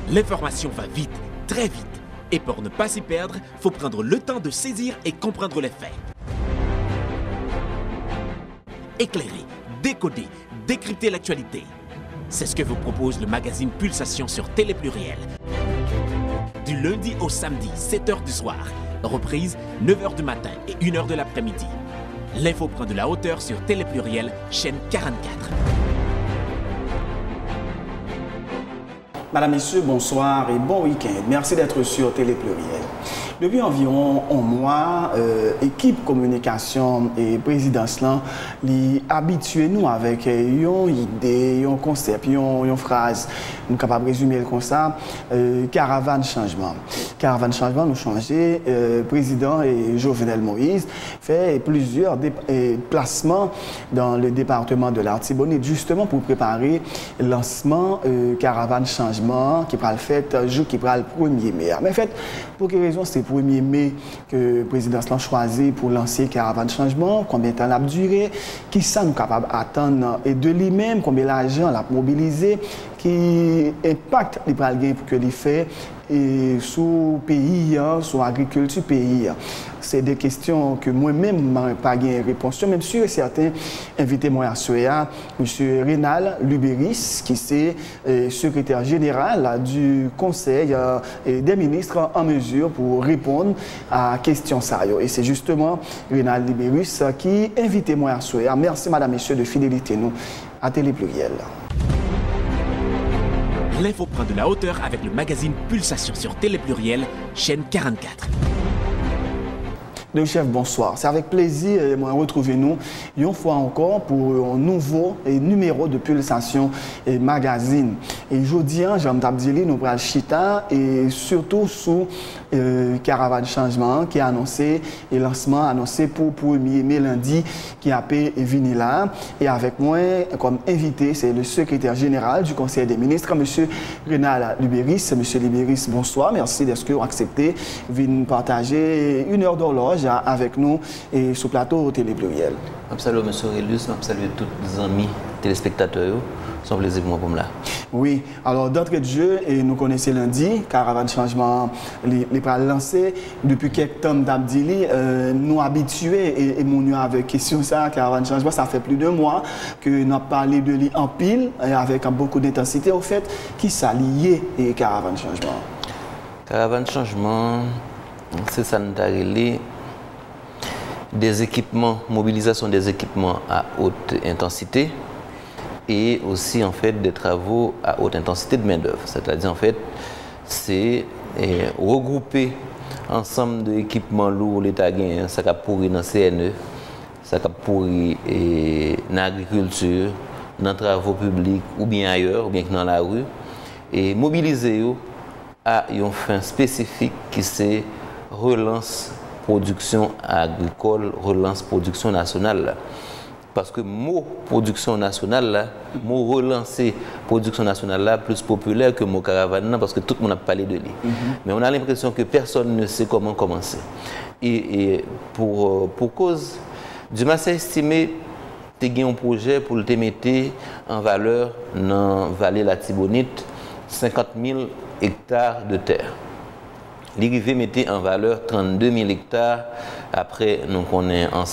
L'information va vite, très vite. Et pour ne pas s'y perdre, faut prendre le temps de saisir et comprendre les faits. Éclairer, décoder, décrypter l'actualité. C'est ce que vous propose le magazine Pulsation sur Télé Pluriel. Du lundi au samedi, 7h du soir. Reprise, 9h du matin et 1h de l'après-midi. L'info prend de la hauteur sur Télé Pluriel, chaîne 44. Madame, Messieurs, bonsoir et bon week-end. Merci d'être sur Télé Pluriel. Depuis environ un mois, équipe communication et présidence là, habitué nous avec une idée, un concept, une phrase. Nous sommes capables de résumer comme ça. Caravane changement. Caravane changement, nous changer. Président et Jovenel Moïse fait plusieurs placements dans le département de l'Artibonite justement pour préparer le lancement Caravane changement qui va le fait jour qui va le 1er mai. Mais en fait, pour quelle raison c'est 1er mai que le président l'a choisi pour lancer Caravane Changement, combien de temps l'a duré, qui ça nous capable d'attendre et de lui-même, combien d'argent l'a mobilisé, qui impact les pralgains pour que les fait et sous pays, sous agriculture pays. C'est des questions que moi-même n'ai pas de réponse. Même sûr et certain, invité moi à Soya, M. Rénal Lubéris, qui est secrétaire général du Conseil des ministres en mesure pour répondre à la question ça. Et c'est justement Rénal Lubéris qui invité moi à Soya. Merci madame, messieurs de fidélité nous à Télé Pluriel. L'info prend de la hauteur avec le magazine Pulsation sur Télé Pluriel, chaîne 44. Le chef, bonsoir. C'est avec plaisir de retrouver nous une fois encore pour un nouveau numéro de Pulsation et magazine. Et aujourd'hui, Jean Tabdili, nous prenons Chita et surtout sous Caravane Changement qui a annoncé et lancement annoncé pour 1er mai lundi qui a pu venir là. Et avec moi, comme invité, c'est le secrétaire général du Conseil des ministres, M. Rénal Lubéris. M. Lubéris, bonsoir. Merci d'être accepté de venir partager une heure d'horloge avec nous et sur plateau Télé Pluriel. Salut M. Aurelius, salut tous les amis téléspectateurs. C'est un plaisir pour moi pour là. Oui, alors d'entrée de jeu, et nous connaissons lundi, Caravane Changement, les pas lancé depuis quelques temps d'Abdili, nous habitués et nous avec question ça, Caravane Changement, ça fait plus de mois que nous avons parlé de lui en pile, avec beaucoup d'intensité. Au fait, qui s'allie et Caravane Changement? Caravane Changement, c'est ça nous a relé des équipements, mobilisation des équipements à haute intensité et aussi en fait des travaux à haute intensité de main-d'œuvre. C'est-à-dire en fait, c'est regrouper ensemble d'équipements lourds l'État gagne, ça a pourri dans CNE, ça a pourri dans l'agriculture, dans les travaux publics ou bien ailleurs, ou bien dans la rue, et mobiliser à une fin spécifique qui c'est relance production agricole, relance production nationale. Parce que mot production nationale, là, mot relancer production nationale là, plus populaire que mot caravane, parce que tout le monde a parlé de lui. Mais on a l'impression que personne ne sait comment commencer. Et pour cause, du m'a estimé, tu as un projet pour le mettre en valeur dans la vallée de la Tibonite, 50 000 hectares de terre. L'arrivée mettait en valeur 32 000 hectares. Après, nous connaissons en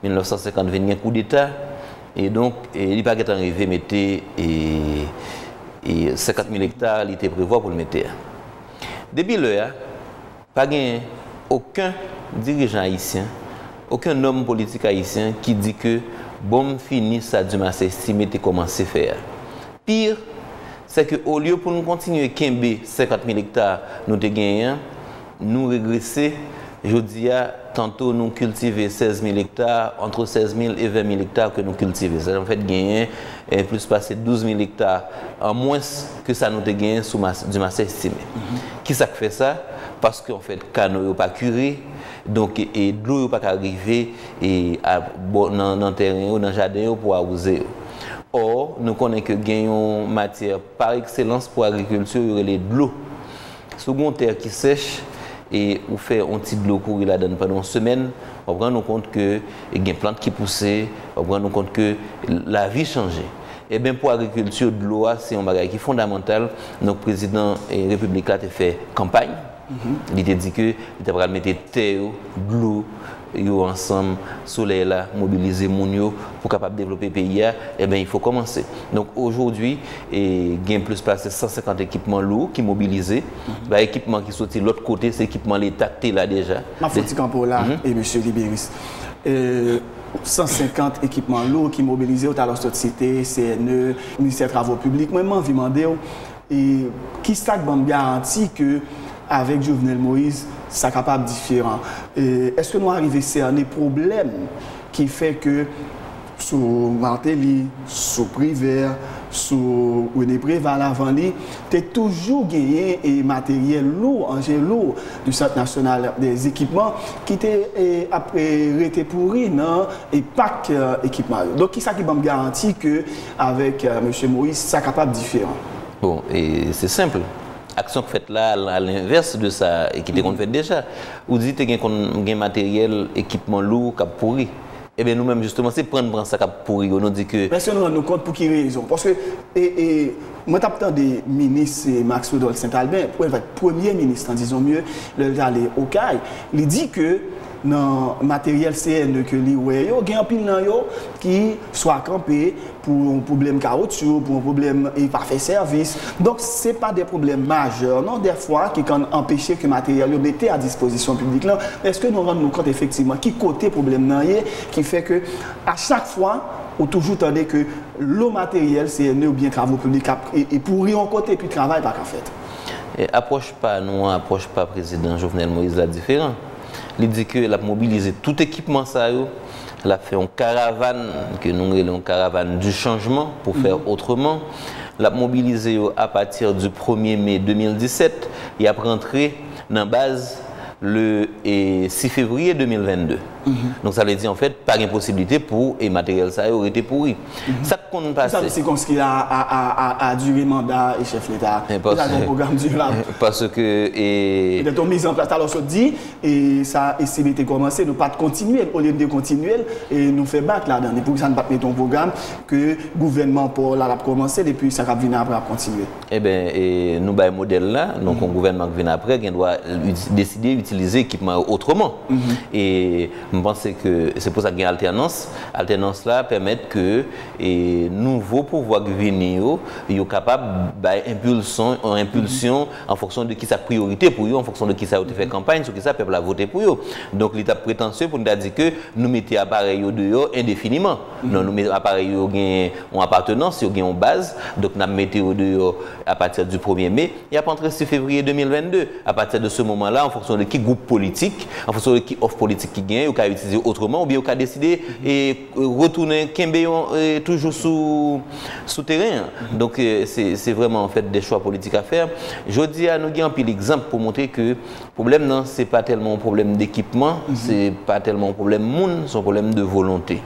1950, venu un coup d'État. Et donc, il n'est pas arrivé mettait 50 000 hectares, il était prévu pour le mettre. Depuis là, pas aucun dirigeant haïtien, aucun homme politique haïtien qui dit que bon fini ça du masse estimé de commencer à faire. Pire, c'est qu'au lieu pour nous continuer à quimber 50 000 hectares, nous avons gagné, nous régresser. Je dis, tantôt nous cultiver 16 000 hectares, entre 16 000 et 20 000 hectares que nous cultivons. Ça en fait gagner plus passer 12 000 hectares en moins que ça nous a gagné du masse estimé. Qui ça fait ça? Parce qu'en fait, le canot n'est pas curé, donc et de l'eau n'est pas arrivée dans le terrain ou dans le jardin pour arroser. Or, nous connaissons que gagnons matière par excellence pour l'agriculture, il y a de l'eau. Second terre qui sèche et on fait un petit de l'eau courir là-dedans pendant une semaine, on prend compte que il y a des plantes qui poussent, on prend compte que la vie change. Et bien pour l'agriculture, de l'eau, c'est un bagage qui est fondamental. Donc, le président et République a fait campagne. Il a dit que il va mettre terre, de l'eau, ensemble, soleil là, mobiliser Mounio pour capable développer le pays. Et bien il faut commencer. Donc aujourd'hui, il y a plus placé 150 équipements lourds qui mobilisés. L'équipement qui sorti de l'autre côté, c'est l'équipement l'État là déjà. Ma faute campo là et M. Libéris. 150 équipements lourds qui mobilisés au talent société, CNE, ministère des Travaux Publics. Moi, je me demandé qui ça garantit que avec Jovenel Moïse, ça est capable différent. Est-ce que nous arrivons à cerner des problèmes qui fait que sous Martelly, sous Privé, sous René Préval avant lui, tu as toujours gagné et matériel lourd, engin lourd du Centre national des équipements qui était après été pourri non et pas équipement. Donc qui ça qui me garantit que avec M. Moïse, ça est capable différent. Bon, et c'est simple. Action faite là à l'inverse de ça et qui était qu'on fait déjà. Vous dites qu'il y a un matériel, équipement lourd qui a pourri. Eh bien nous-mêmes justement c'est prendre ça qui a pourri. On nous dit que. Mais si nous rendons compte pour qui raison? Parce que moi j'attends des ministres Max Rodolphe Saint-Albin pour être premier ministre, disons mieux, d'aller au CAI. Il dit que dans le matériel CN que lui ouais yo gagne pile nan yo qui soit campé pour un problème caoutchouc, pour un problème et pas fait service. Donc c'est pas des problèmes majeurs non des fois qui quand empêcher que le matériel yo mette à disposition publique là. Est-ce que nous rendons compte effectivement qui côté problème nan qui fait que à chaque fois ou toujours tendez que le matériel CN ou bien travaux publics et pourri en côté puis travail pas qu'en fait. Approche pas président Jovenel Moïse là différent. Il dit que la mobilisé tout équipement ça elle a fait une caravane que nous appelons une caravane du changement pour faire autrement. La mobilisé à partir du 1er mai 2017 et a rentré dans la base le 6 février 2022. Donc ça veut dire en fait pas d'impossibilité pour et matériel ça aurait été pourri. Ça compte pas. C'est comme ce qu'il a duré mandat et chef l'État. Il a un programme durable. Parce que il est mis en place alors se dit et ça et s'il était commencé nous pas de continuer au lieu de continuer et nous fait battre là-dedans. Et pour ça ne pas mettre un programme que le gouvernement pour là a commencé et puis ça va venir après à continuer. Eh bien et nous ba modèle là donc un gouvernement qui vient après qui doit décider d'utiliser l'équipement autrement. Et je pense que c'est pour ça qu'il y a une alternance. L'alternance là permet que les nouveaux pouvoirs qui viennent, soient capables d'impulsion en fonction de qui sa priorité pour eux, en fonction de qui ça a fait campagne, sur qui ça peuple a voté pour eux. Donc l'État prétentieux pour nous dire que nous mettons appareil dehors indéfiniment. Non, nous mettons appareil en appartenance, en base. Donc nous mettons dehors à partir du 1er mai et à partir du 6 février 2022. À partir de ce moment-là, en fonction de qui groupe politique, en fonction de qui offre politique qui gagne, ou qui a utilisé autrement, ou bien ou qui a décidé et retourner Kembéon toujours sous terrain. Donc c'est vraiment en fait des choix politiques à faire. Je dis à nous un peu l'exemple pour montrer que le problème non c'est pas tellement un problème d'équipement, c'est pas tellement un problème monde, c'est un problème de volonté.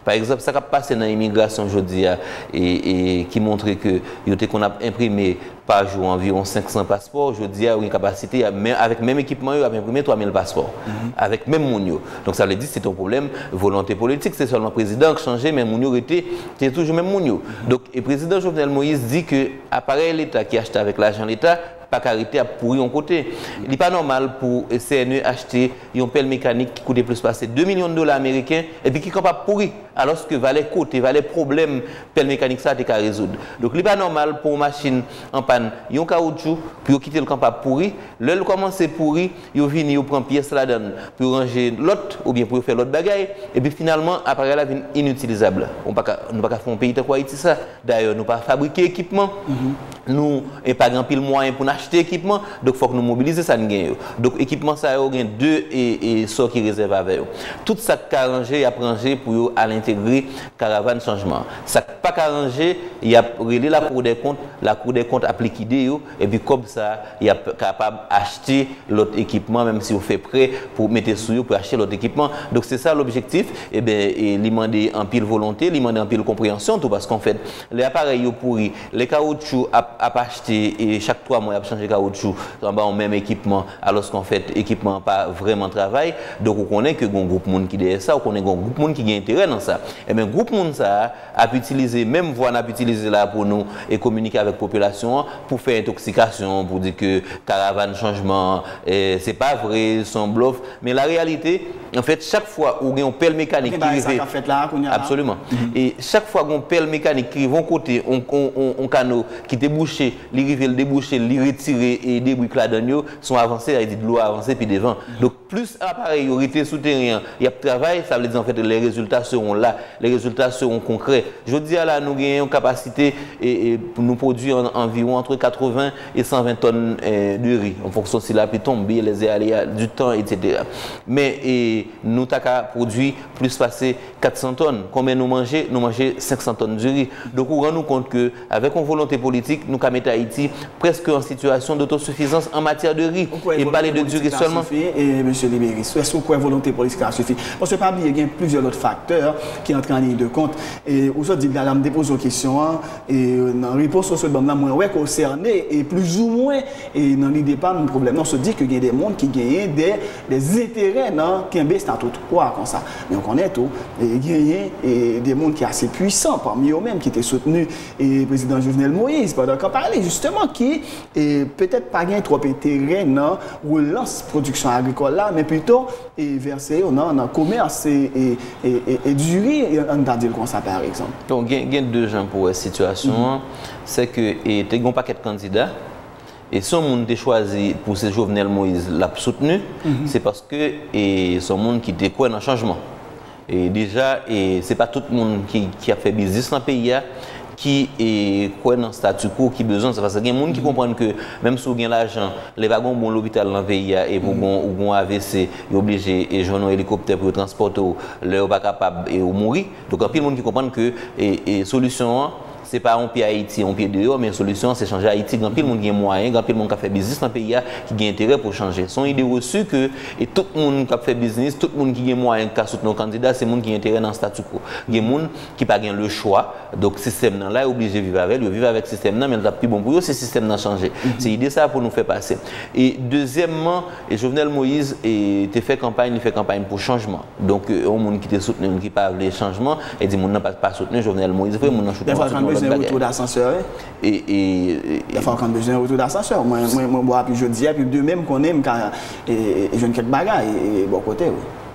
Par exemple, ça qui a passé dans l'immigration aujourd'hui et qui montrait que qu'on a imprimé par jour environ 500 passeports. Aujourd'hui, il y a une capacité, avec même équipement, à imprimer 3000 passeports, avec même Mounio. Donc ça veut dire que c'est un problème volonté politique. C'est seulement le président qui a changé, mais Mounio c'est toujours même Mounio. Donc le président Jovenel Moïse dit que l'appareil l'État qui achète avec l'argent de l'État, pas carité à pourrir en côté. Il n'est pas normal pour CNE acheter une pelle mécanique qui coûte plus passer 2 millions de dollars américains et puis qui est capable de pourrir alors que valait côté, valait problème pelle mécanique ça t'es qu'à résoudre. Donc il n'est pas normal pour une machine en panne, il y a un caoutchouc puis quitter le camp à pourrir, le commence à pourrir, il vient il prend pièce là-dedans pour ranger l'autre ou bien pour faire l'autre bagaille et puis finalement après là vient inutilisable. On ne peut pas faire un pays de quoi Haïti ça. D'ailleurs nous pas fabriquer équipement. Nous et pas grand pile moyen pour acheter équipement donc faut que nous mobiliser ça gagne. Donc équipement ça a deux et sort qui réserve avec eux. Tout ça arrangé arrangé pour à l'intégrer caravane changement. Ça pas arrangé, il y a relé la Cour des comptes a liquidé et puis comme ça il est capable d'acheter l'autre équipement même si on fait prêt pour mettre sur pour acheter l'autre équipement. Donc c'est ça l'objectif et ben il demander en pile volonté, il demander en pile compréhension tout parce qu'en fait les appareils pourris, les caoutchoucs acheter et chaque 3 mois, il a changé caoutchouc en même équipement, alors qu'en fait, l'équipement n'a pas vraiment travail. Donc, on connaît que un groupe monde qui derrière ça, on connaît un groupe monde qui a intérêt dans ça. Et bien, groupe monde ça a pu utiliser, même voix n'a pu utiliser là pour nous et communiquer avec la population pour faire intoxication, pour dire que caravane changement, c'est pas vrai, c'est bluff. Mais la réalité, en fait, chaque fois où on pelle mécanique qui arrive, absolument. Et chaque fois qu'on pelle mécanique qui vont côté, on canot qui débouché, les rivières débouché, les retirer et des briques là-dedans sont avancés, il dit de l'eau avancée puis devant. Donc plus appareil été souterrain, il y a travail, ça veut dire en fait les résultats seront là, les résultats seront concrets. Je dis à là nous avons une capacité et pour nous produire environ entre 80 et 120 tonnes de riz en fonction si la pluie tombe, les aléas du temps, etc. Mais nous avons produit plus passer 400 tonnes. Combien nous mangeons? Nous mangeons 500 tonnes de riz. Donc on rend nous compte qu'avec une volonté politique, nous avons mis Haïti presque en situation d'autosuffisance en matière de riz. Et parler de du riz seulement. Et M. Libéris, est-ce que vous volonté politique a suffi? Parce que parmi il y a plusieurs autres facteurs qui entrent en ligne de compte. Et aujourd'hui, je me dépose une question et dans la réponse au second, moi, concerné et plus ou moins, et dans l'idée pas de problème, on se dit qu'il y a des gens qui gagnent des intérêts qui ont baissé dans tout quoi comme ça. Mais on connaît tout. Et il y a des gens qui sont assez puissants, parmi eux-mêmes, qui étaient soutenus et le président Jovenel Moïse, pendant qu'on parlait justement, qui peut-être pas gagné trop intérêt dans relance production agricole là, mais plutôt verser dans le commerce et du riz, on a dit comme ça par exemple. Donc, il y a deux gens pour cette situation. C'est que tu as un paquet de candidats. Et si on a choisi pour ce Jovenel Moïse l'a soutenu, c'est parce que son monde qui était quoi dans le changement. Et déjà, ce n'est pas tout le monde qui a fait business dans le pays qui est quoi dans le statu quo, qui a besoin de ça. Parce qu'il y a des gens qui comprennent que même si vous avez l'argent, les wagons bon l'hôpital dans le pays et pour un AVC, ils sont obligés de jouer un hélicoptère pour transporter, ils ne sont pas capables de mourir. Donc il y a des gens qui comprennent que la solution, ce n'est pas un pied Haïti, un pied dehors, mais la solution, c'est changer Haïti. Il y a plein de monde qui a moyen, il y a plein de monde qui a fait business dans le pays qui a intérêt pour changer. Son idée reçue que tout le monde qui a fait business, tout le monde qui a moyen qui a soutenu nos candidats, c'est le monde qui a intérêt dans le statu quo. Il y a des gens qui n'ont pas le choix. Donc, le système là est obligé de vivre avec. Ils vivent avec le système là, mais le plus bon pour eux, c'est le système là changer. C'est l'idée ça pour nous faire passer. Et deuxièmement, Jovenel Moïse a fait campagne pour changement. Donc, il y a des gens qui ont soutenu, qui ne veulent pas changement, et des gens qui n'ont pas soutenu Jovenel Moïse. Il besoin de retour d'ascenseur. Il faut qu'on besoin de retour d'ascenseur. Moi, je dis, puis de même qu'on aime quand je ne quelques bagages et bon côté.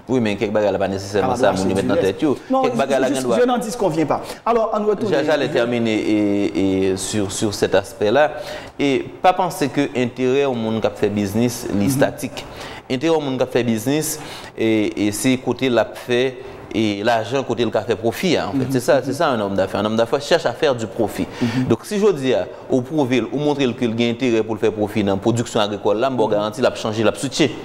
Oui, mais quelques bagages, pas nécessairement ça, on met dans la tête. Non, je n'en dis qu'on vient pas. Alors, on retourne. J'allais terminer sur cet aspect-là. Et pas penser que l'intérêt au monde qui fait business, est statique. L'intérêt au monde qui fait business, et c'est côté la fait. Et l'argent côté le café profit en fait. C'est ça un homme d'affaires. Un homme d'affaires cherche à faire du profit. Donc si je dis au prouver ou montrer qu'il y a intérêt pour le faire profit dans la production agricole là, je garantis la changer, la switcher.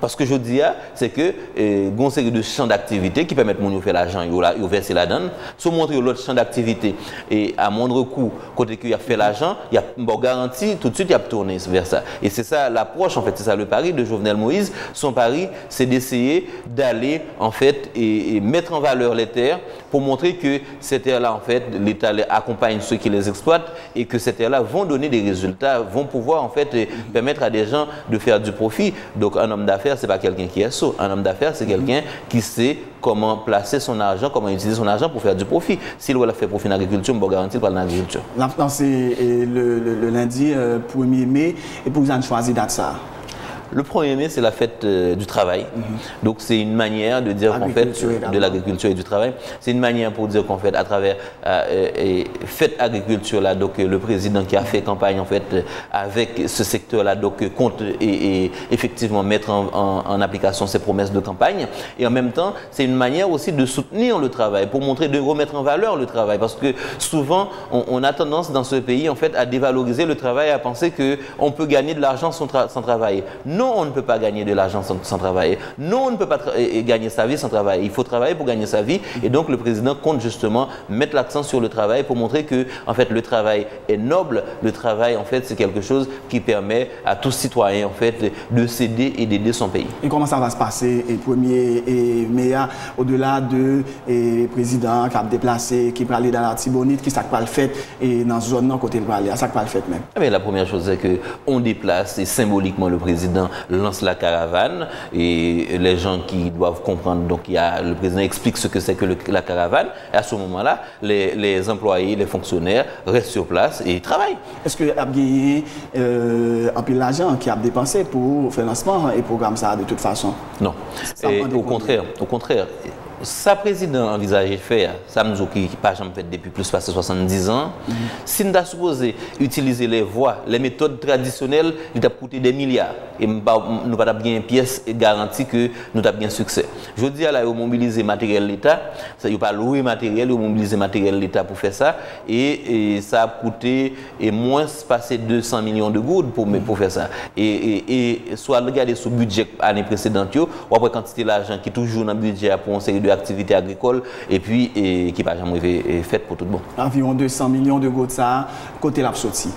Parce que je dis c'est que une série de champs d'activité qui permettent de faire l'argent, il verser la donne. Si on montre l'autre champ d'activité et à moindre coût côté qu'il a fait l'argent, il y a une garantie tout de suite il a tourné vers ça. Et c'est ça l'approche en fait, c'est ça le pari de Jovenel Moïse. Son pari c'est d'essayer d'aller en fait et mettre en valeur les terres pour montrer que ces terres-là, en fait, l'État accompagne ceux qui les exploitent et que ces terres-là vont donner des résultats, vont pouvoir, en fait, permettre à des gens de faire du profit. Donc, un homme d'affaires, ce n'est pas quelqu'un qui est sot. Un homme d'affaires, c'est quelqu'un qui sait comment placer son argent, comment utiliser son argent pour faire du profit. S'il veut faire profit dans l'agriculture, on va garantir pas dans l'agriculture. C'est le lundi 1er mai et pour vous en choisir date ça. Le 1er mai, c'est la fête du travail. Donc, c'est une manière de dire qu'en fait, de l'agriculture et du travail, c'est une manière pour dire qu'en fait, à travers fête agriculture là, donc le président qui a fait campagne en fait avec ce secteur là, donc compte et effectivement mettre en application ses promesses de campagne. Et en même temps, c'est une manière aussi de soutenir le travail, pour montrer, de remettre en valeur le travail, parce que souvent, on a tendance dans ce pays en fait à dévaloriser le travail, à penser que on peut gagner de l'argent sans travailler. Non, on ne peut pas gagner de l'argent sans travailler. Non, on ne peut pas gagner sa vie sans travailler. Il faut travailler pour gagner sa vie. Et donc, le président compte justement mettre l'accent sur le travail pour montrer que, en fait, le travail est noble. Le travail, en fait, c'est quelque chose qui permet à tout citoyen, en fait, de s'aider et d'aider son pays. Et comment ça va se passer, et premier et meilleur, au-delà de président qui a déplacé, qui peut aller dans la Tibonite, qui s'est pas le fait, et dans la zone côté de Valais, ça pas le fait même? Mais la première chose, c'est qu'on déplace et symboliquement le président lance la caravane et les gens qui doivent comprendre, donc le président explique ce que c'est que la caravane, et à ce moment-là, les employés, les fonctionnaires restent sur place et travaillent. Est-ce qu'il y a gagné un peu d'argent qui a dépensé pour le financement et programme ça de toute façon? Non, au contraire. Ça, président envisageait faire, ça nous qui pas jamais fait depuis plus de 70 ans. Si nous avons supposé utiliser les voies, les méthodes traditionnelles, il a coûté des milliards. Et nous n'avons pas bien une pièce garantie que nous avons bien succès. Je dis à la mobiliser matériel l'État, ça n'y a pas louer matériel, il mobiliser matériel l'État pour faire ça. Et ça a coûté moins passé 200 millions de gouttes pour faire ça. Et soit regarder ce budget l'année précédente, ou après quantité d'argent qui est toujours dans le budget pour une série de activités agricoles et puis qui n'a pas jamais été faite pour tout le monde. Environ 200 millions de gouttes ça, côté l'absorti.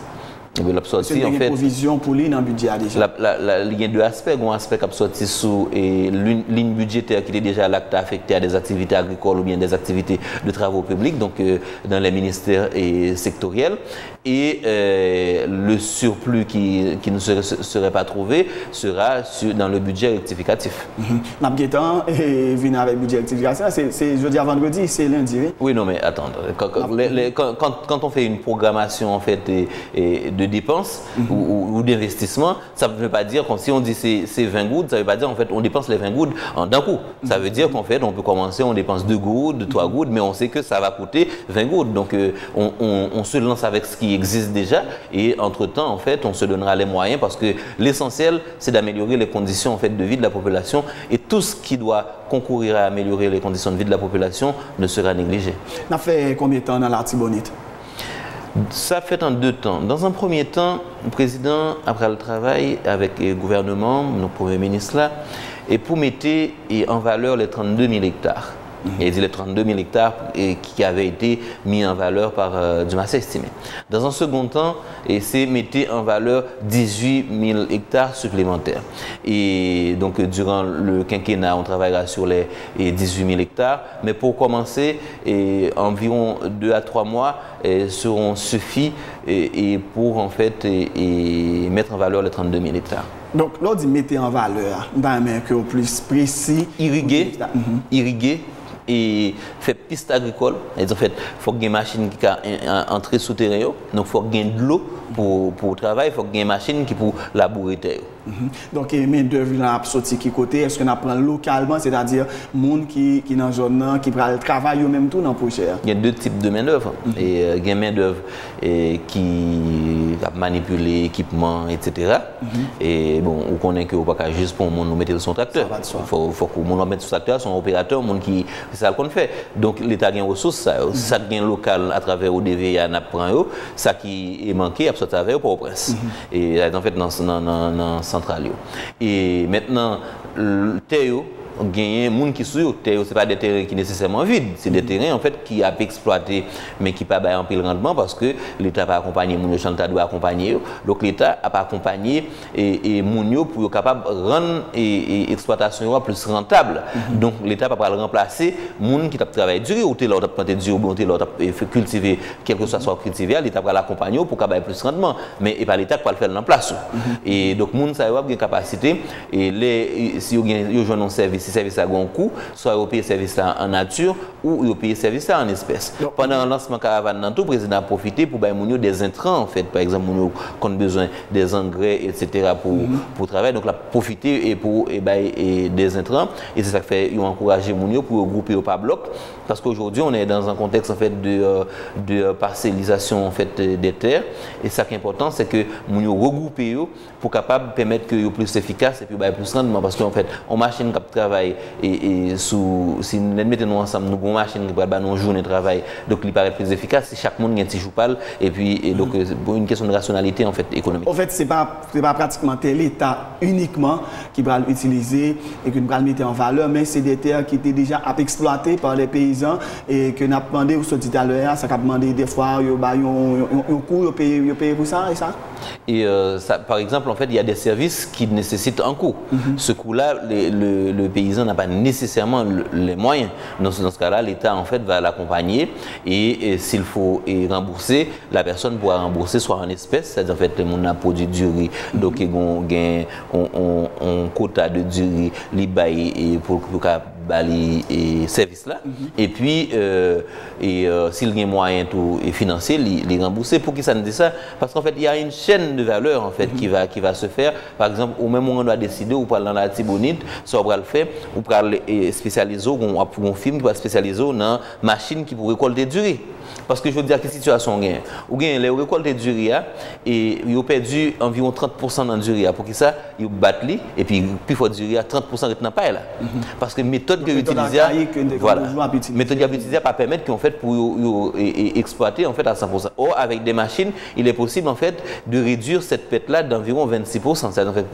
L'absorti, en fait, provision pour lui dans le budget déjà. Il y a deux aspects. Un aspect qui a sorti sous ligne budgétaire qui est déjà l'acte affecté à des activités agricoles ou bien des activités de travaux publics, donc dans les ministères sectoriels. Et le surplus qui ne serait pas trouvé sera dans le budget rectificatif. Nabguetan vient avec le budget rectificatif, c'est jeudi à vendredi, c'est lundi. Oui, non, mais attends. Quand on fait une programmation en fait de dépenses ou d'investissement, ça ne veut pas dire que si on dit c'est 20 gouttes, ça ne veut pas dire en fait on dépense les 20 gouttes d'un coup. Ça veut dire qu'en fait on peut commencer, on dépense 2 gouttes, 3 gouttes, mais on sait que ça va coûter 20 gouttes. Donc on se lance avec ce qui existe déjà et entre-temps en fait on se donnera les moyens parce que l'essentiel c'est d'améliorer les conditions en fait de vie de la population et tout ce qui doit concourir à améliorer les conditions de vie de la population ne sera négligé. Ça fait combien de temps dans l'Artibonite? Ça fait en 2 temps. Dans un premier temps, le président, après le travail avec le gouvernement, nos premiers ministres là, et pour mettre en valeur les 32 000 hectares. Et les 32 000 hectares qui avaient été mis en valeur par Dumassé estimé. Dans un second temps, c'est mettre en valeur 18 000 hectares supplémentaires. Et donc, durant le quinquennat, on travaillera sur les 18 000 hectares. Mais pour commencer, environ 2 à 3 mois seront suffis pour en fait mettre en valeur les 32 000 hectares. Donc, l'on dit mettre en valeur, dans un au plus précis. Irriguer et faire piste agricole. En fait, il faut qu'il y ait une machine qui entre souterrain. Donc, il faut qu'il y ait de l'eau pour le travail. Il faut qu'il y ait une machine qui pour labourer terre. Donc, main d'œuvre là sorti qui côté? Est-ce qu'on apprend localement, c'est-à-dire monde qui dans la zone qui prend le travail ou même tout dans le projet? Il y a 2 types de main d'œuvre. Et il y a une main d'œuvre qui va manipuler l'équipement, etc. Et bon, on connaît que pas juste pour nous mettre son tracteur. Il faut que nous mettre son tracteur, son opérateur, monde qui c'est ça qu'on fait. Donc l'État a des ressources, ça gain local à travers ODV, à n'apprend ça qui est manqué à travers Port-au-Prince. Et en fait dans central. Et maintenant le terre gagner monde qui sur terre, c'est pas des terrains qui nécessairement vides, c'est des terrains en fait qui a exploité mais qui pas en pile rendement parce que l'État pas accompagner moun l'État doit accompagner. Donc l'État a pas accompagné et moun pour capable rendre exploitation plus rentable. Donc l'État pas le remplacer moun qui t'a travaillé dur ou t'es là t'a planté dur ou t'es là t'a cultiver quelque chose soit cultivé, l'État va l'accompagner pour capable plus rendement mais et pas l'État pas le faire en place. Et donc moun ça a une capacité et les si yo joindre un service, si service a un coût, soit au payer service en nature ou au payer service en espèces. Pendant le lancement caravane, le président a profité pour bailler des intrants en fait, par exemple nous qui ont besoin des engrais etc. pour travailler, donc la profiter et pour des intrants et c'est ça qui fait encourager moun pour regrouper au par bloc parce qu'aujourd'hui on est dans un contexte en fait de parcellisation en fait des terres et ça qui est important c'est que moun regrouper pour capable permettre que plus efficace et puis plus rendement parce qu'en fait on machine qui travaille travail et si nous mettons ensemble, nous avons une machine qui va faire une journée de travail, donc il paraît plus efficace si chaque monde a un petit joupal et puis donc pour une question de rationalité en fait économique. En fait, c'est pas pratiquement l'État uniquement qui va l'utiliser et qui va le mettre en valeur, mais c'est des terres qui étaient déjà exploitées par les paysans et que nous avons demandé, vous sortez tout à l'heure, ça a demandé des fois, un coût, ils payent pour ça et ça. Et ça, par exemple, en fait, il y a des services qui nécessitent un coût. Ce coût-là, le paysan n'a pas nécessairement les moyens. Dans ce cas-là, l'État, en fait, va l'accompagner et s'il faut rembourser, la personne pourra rembourser soit en espèces, c'est-à-dire, en fait, on a produit du riz, donc on quota de du riz, les bails pour les services là. Et puis, s'il y a moyen tout financier, les rembourser. Pour qui ça nous dit ça? Parce qu'en fait, il y a une chaîne de valeur en fait qui va se faire. Par exemple, au même moment on doit décider, ou parler dans la Tibonite, ça on va le faire, ou parler spécialiser, un film qui va spécialiser dans machine qui pour récolter du riz. Parce que je veux dire, quelle situation on gagne? Ou gagne les récolter du riz et ils ont perdu environ 30% dans du riz. Pour qui ça? Ils battent et puis plus fort du riz, 30% retenant pas là. Parce que méthode que utiliser, voilà, méthode que utiliser pas permettre qu'en fait pour exploiter en fait à 100%. Or avec des machines, il est possible en fait de réduire cette perte là d'environ 26%, c'est-à-dire en fait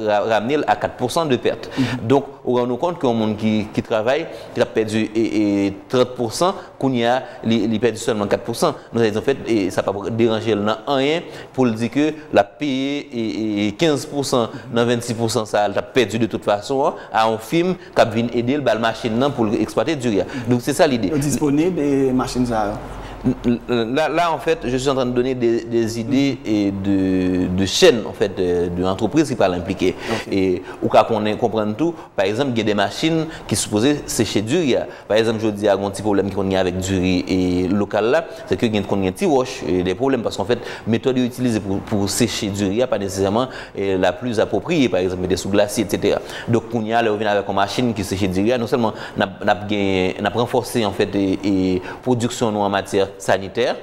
ramener à 4% de perte. Donc on rend nous compte qu'un monde qui travaille, qui a perdu 30%, qu'on y a il perdu seulement 4%. Nous avons en fait et ça pas déranger rien pour dire que la payer 15% dans 26% ça a perdu de toute façon à un film qui vient aider le machine pour exploiter du riz. Donc c'est ça l'idée. Disponible des machines à Là, en fait, je suis en train de donner des idées et de chaînes en fait, de l'entreprise qui parlent impliquer. Et au cas qu'on comprenne tout, par exemple, il y a des machines qui sont supposées sécher du riz. Par exemple, je dis, il y a un petit problème qu'on a avec du riz et local là, c'est qu'il y a un petit wash et des problèmes parce qu'en fait, la méthode utilisée pour sécher du riz n'est pas nécessairement la plus appropriée, par exemple, des sous-glaciers, etc. Donc, on y a, là, on vient avec une machine qui séche du riz. Non seulement, on a renforcé en fait, et production en matière sanitaire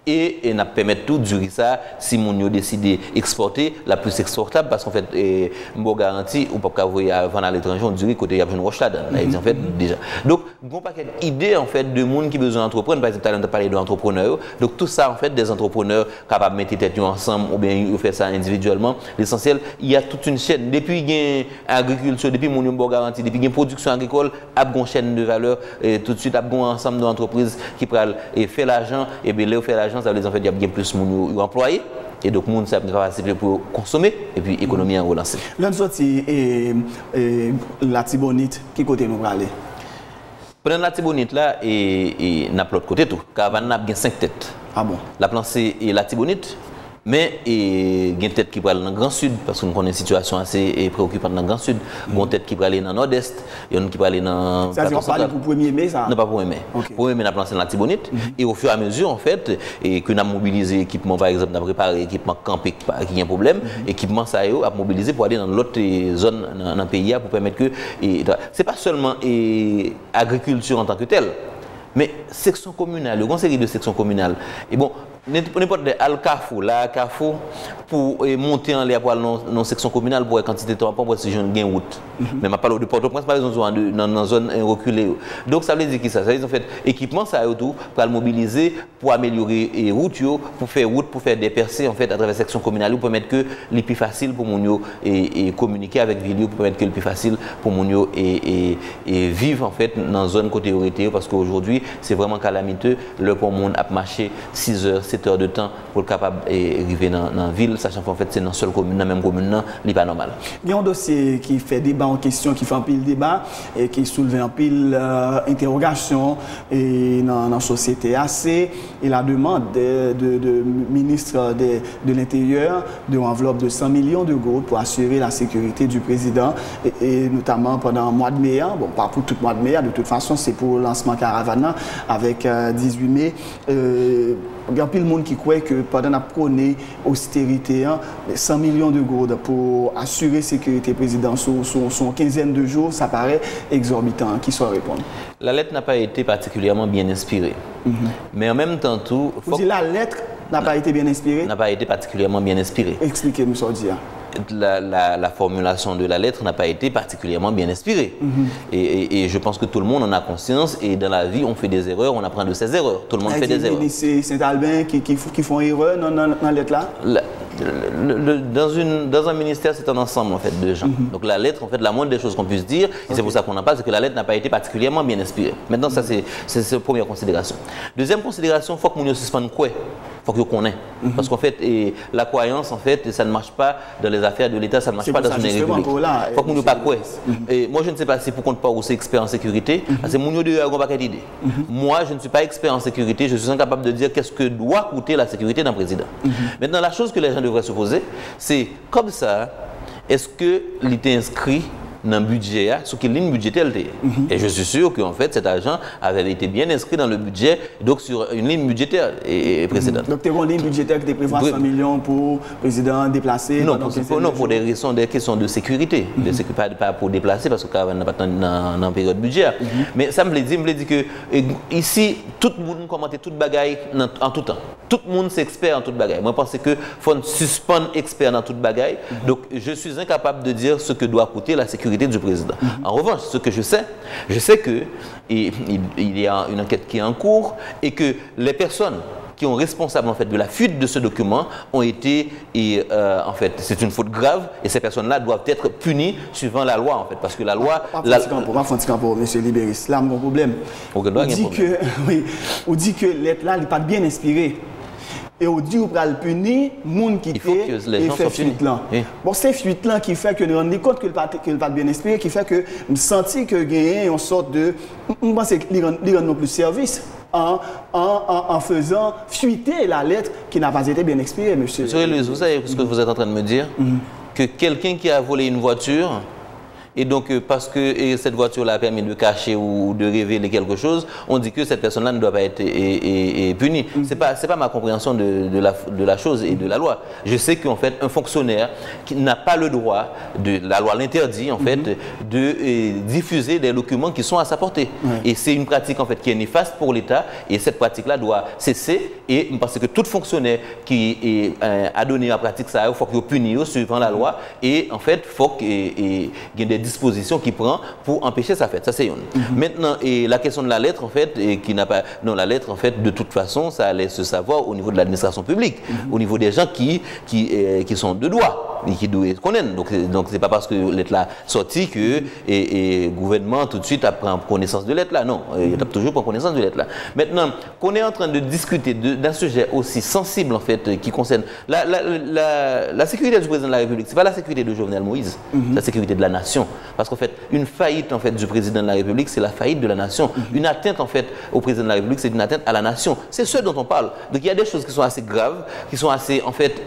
et nous permettre tout du riz ça si mon décide d'exporter la plus exportable parce qu'en fait je garantis on peut pas vendre à l'étranger du riz côté il y a une roche là-dedans en fait déjà donc bon paquet d'idées en fait de monde qui besoin d'entreprendre par exemple tu as parlé d'entrepreneurs donc tout ça en fait des entrepreneurs capables de mettre tête ensemble ou bien ils font ça individuellement l'essentiel il y a toute une chaîne depuis gain agriculture depuis mon garantie depuis gain production agricole a une chaîne de valeur et tout de suite a un ensemble d'entreprises qui prennent et fait l'argent et bien là fait l'argent ça veut dire en fait il y a bien plus de employés et donc monde ça capacité pour consommer et puis l'économie en relancer. L'autre sortie et la Tibonite qui côté nous aller? Pendant la Tibonite là et n'a pas l'autre côté tout car on a bien 5 têtes. Ah bon. La plan c'est la Tibonite mais il y a une tête qui va aller dans le Grand Sud, parce que nous connaissons une situation assez préoccupante dans le Grand Sud. Il y a une tête qui va aller dans le Nord-Est, il y a une qui va aller dans le C'est-à-dire qu'on parle pour 1er mai, ça? Non, pas pour 1er mai. Pour 1er mai, on a placé dans la Tibonite. Et au fur et à mesure, en fait, que nous avons mobilisé l'équipement, par exemple, nous avons préparé l'équipement campé qui a un problème, l'équipement ça a mobilisé pour aller dans l'autre zone dans le pays pour permettre que. Ce n'est pas seulement agriculture en tant que telle, mais section communale, le grand série de sections communales. Et bon, n'importe quel carrefour, là, carrefour, pour monter en l'air pour aller dans la section communale pour la quantité de temps, pour si je gain route. Mais je parle de Port-au-Prince, par exemple, dans une zone reculée. Donc ça veut dire que ça veut dire en fait, équipement, ça a tout pour le mobiliser, pour améliorer les routes, pour faire des percées en fait, à travers la section communale, pour permettre que les plus facile pour mon et communiquer avec Villiers, pour permettre que le plus facile pour mon et vivre en fait dans une zone côté orientée, parce qu'aujourd'hui, c'est vraiment calamiteux. Le pour monde a marché 6 heures, 7 heures de temps pour être capable d'arriver dans la ville, sachant qu'en fait c'est dans la seule commune, dans la même commune, ce n'est pas normal. Il y a un dossier qui fait débat en question, qui fait un pile débat et qui soulève un pile interrogation dans la société assez et la demande de ministre de l'Intérieur de enveloppe de 100 millions d'euros pour assurer la sécurité du président et notamment pendant le mois de mai, bon pas pour tout le mois de mai, de toute façon c'est pour le lancement caravane avec 18 mai. Il y a plein de monde qui croit que pendant la prônée austérité, 100 millions d'euros pour assurer la sécurité président sur une quinzaine de jours, ça paraît exorbitant. Qui soit répondre? La lettre n'a pas été particulièrement bien inspirée. Mais en même temps, tout. Vous dites la lettre n'a pas été bien inspirée? N'a pas été particulièrement bien inspirée. Expliquez-nous ça, dire. la formulation de la lettre n'a pas été particulièrement bien inspirée. Et je pense que tout le monde en a conscience. Et dans la vie, on fait des erreurs, on apprend de ses erreurs. Tout le monde fait des erreurs. C'est Saint-Albin qui font erreur dans la lettre là? Dans un ministère, c'est un ensemble en fait de gens. Donc la lettre, en fait, la moindre des choses qu'on puisse dire, et c'est pour ça qu'on en parle, c'est que la lettre n'a pas été particulièrement bien inspirée. Maintenant, ça c'est la première considération. Deuxième considération, il faut que nous suspendons quoi? Il faut que nous connaissions. Parce qu'en fait, la croyance, en fait, ça ne marche pas dans les affaires de l'État, ça ne marche pas dans une république. Il faut que nous ne pas quoi. Et moi, je ne sais pas si pour compte pas où c'est expert en sécurité, parce que mon de a pas d'idée. Moi, je ne suis pas expert en sécurité, je suis incapable de dire qu'est-ce que doit coûter la sécurité d'un président. Maintenant, la chose que les gens devraient se poser, c'est comme ça, est-ce que l'était inscrit dans le budget, sur quelle ligne budgétaire elle était. Et je suis sûr qu'en fait, cet argent avait été bien inscrit dans le budget, donc sur une ligne budgétaire précédente. Donc, tu as une ligne budgétaire qui prévoit 100 millions pour le président déplacé? Non, pour des questions de sécurité. Pas pour déplacer, parce que n'est pas dans la période budgétaire. Mais ça me dit que ici, tout le monde commente toute bagaille en tout temps. Tout le monde c'est expert en toute bagaille. Moi, je pense qu'il faut suspendre expert dans toute bagaille. Donc, je suis incapable de dire ce que doit coûter la sécurité du président. En revanche, ce que je sais que il y a une enquête qui est en cours et que les personnes qui sont responsables en fait de la fuite de ce document ont été en fait c'est une faute grave et ces personnes-là doivent être punies suivant la loi en fait parce que la loi monsieur Libéris, là mon problème. On dit que l'être là n'est pas bien inspiré. Et on dit qu'on va le punir, les gens qui fait fuite là. Bon, c'est fuite là qui fait que nous rendons compte que le pas bien inspiré, qui fait que nous sentons que gagner une sorte de. On pense qu'il rend non plus service en faisant fuiter la lettre qui n'a pas été bien expirée, monsieur. Monsieur Louis, vous savez ce que vous êtes en train de me dire? Que quelqu'un qui a volé une voiture. Et donc, parce que cette voiture-là a permis de cacher ou de révéler quelque chose, on dit que cette personne-là ne doit pas être punie. C'est pas ma compréhension de la chose et de la loi. Je sais qu'en fait, un fonctionnaire qui n'a pas le droit, la loi l'interdit en fait, de diffuser des documents qui sont à sa portée. Et c'est une pratique en fait qui est néfaste pour l'État et cette pratique-là doit cesser. Et parce que tout fonctionnaire qui a donné la pratique ça, il faut qu'il punisse suivant la loi. Et en fait, il faut qu'il y ait des dispositions qu'il prend pour empêcher sa fête. Ça, c'est une. Maintenant, et la question de la lettre, en fait, qui n'a pas. Non, la lettre, en fait, de toute façon, ça allait se savoir au niveau de l'administration publique, au niveau des gens qui sont de droit et qui doivent connaître. Donc, c'est pas parce que lettre là sortie que le gouvernement tout de suite prend connaissance de lettre là. Non, il a toujours pas connaissance de lettre là. Maintenant, qu'on est en train de discuter d'un sujet aussi sensible, en fait, qui concerne la sécurité du président de la République, c'est pas la sécurité de Jovenel Moïse, c'est la sécurité de la nation. Parce qu'en fait, une faillite en fait, du président de la République, c'est la faillite de la nation. Une atteinte en fait, au président de la République, c'est une atteinte à la nation. C'est ce dont on parle. Donc il y a des choses qui sont assez graves, qui sont assez en fait,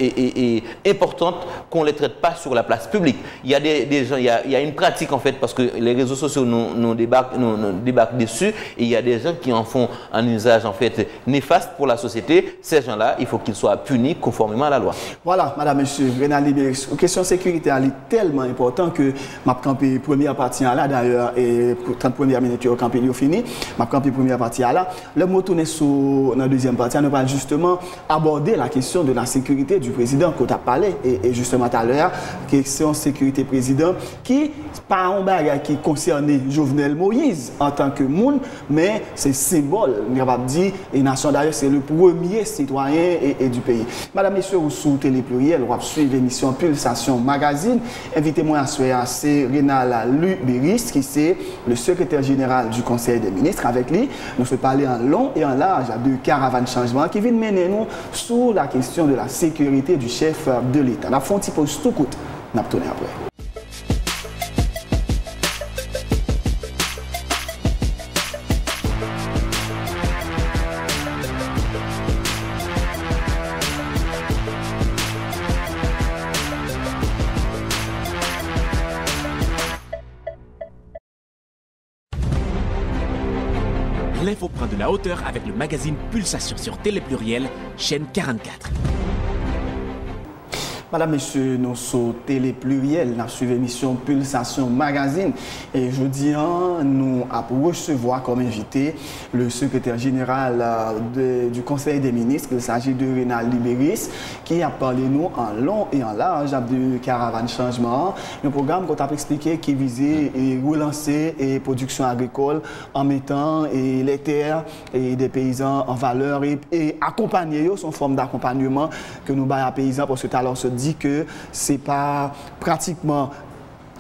importantes, qu'on ne les traite pas sur la place publique. Il y a des gens, il y a une pratique en fait, parce que les réseaux sociaux nous débarquent dessus, et il y a des gens qui en font un usage en fait néfaste pour la société. Ces gens-là, il faut qu'ils soient punis conformément à la loi. Voilà, madame, monsieur, Renal Libéris, la question de sécurité elle est tellement importante que ma campé première partie là d'ailleurs et 30 premières minutes au campé fini ma campé première partie là le mot tourner sur la deuxième partie nous va justement aborder la question de la sécurité du président qu'on a parlé et justement tout à l'heure question sécurité président qui pas un bagage qui concernait Jovenel Moïse en tant que monde mais c'est symbole on va dire et nation d'ailleurs c'est le premier citoyen et du pays. Madame messieurs sous Télé Pluriel on va suivre l'émission Pulsation Magazine invitez-moi à c'est Renal Libéris qui c'est le secrétaire général du Conseil des ministres. Avec lui, nous faisons parler en long et en large à deux caravanes changement qui viennent mener nous sur la question de la sécurité du chef de l'État. La fonte pose tout coûte. Nous allons tourner après. L'info prend de la hauteur avec le magazine Pulsation sur Télé Pluriel, chaîne 44. Madame, Monsieur, nous sommes Télé Pluriel, nous suivons l'émission Pulsation Magazine. Et jeudi, nous avons recevoir comme invité le secrétaire général du Conseil des ministres. Il s'agit de Rénal Libéris, qui a parlé nous en long et en large de Caravane Changement, un programme qu'on a expliqué qui visait à relancer la production agricole en mettant les terres et des paysans en valeur et accompagner son forme d'accompagnement que nous baillons à paysans parce que tout à l'heure se dit que c'est pas pratiquement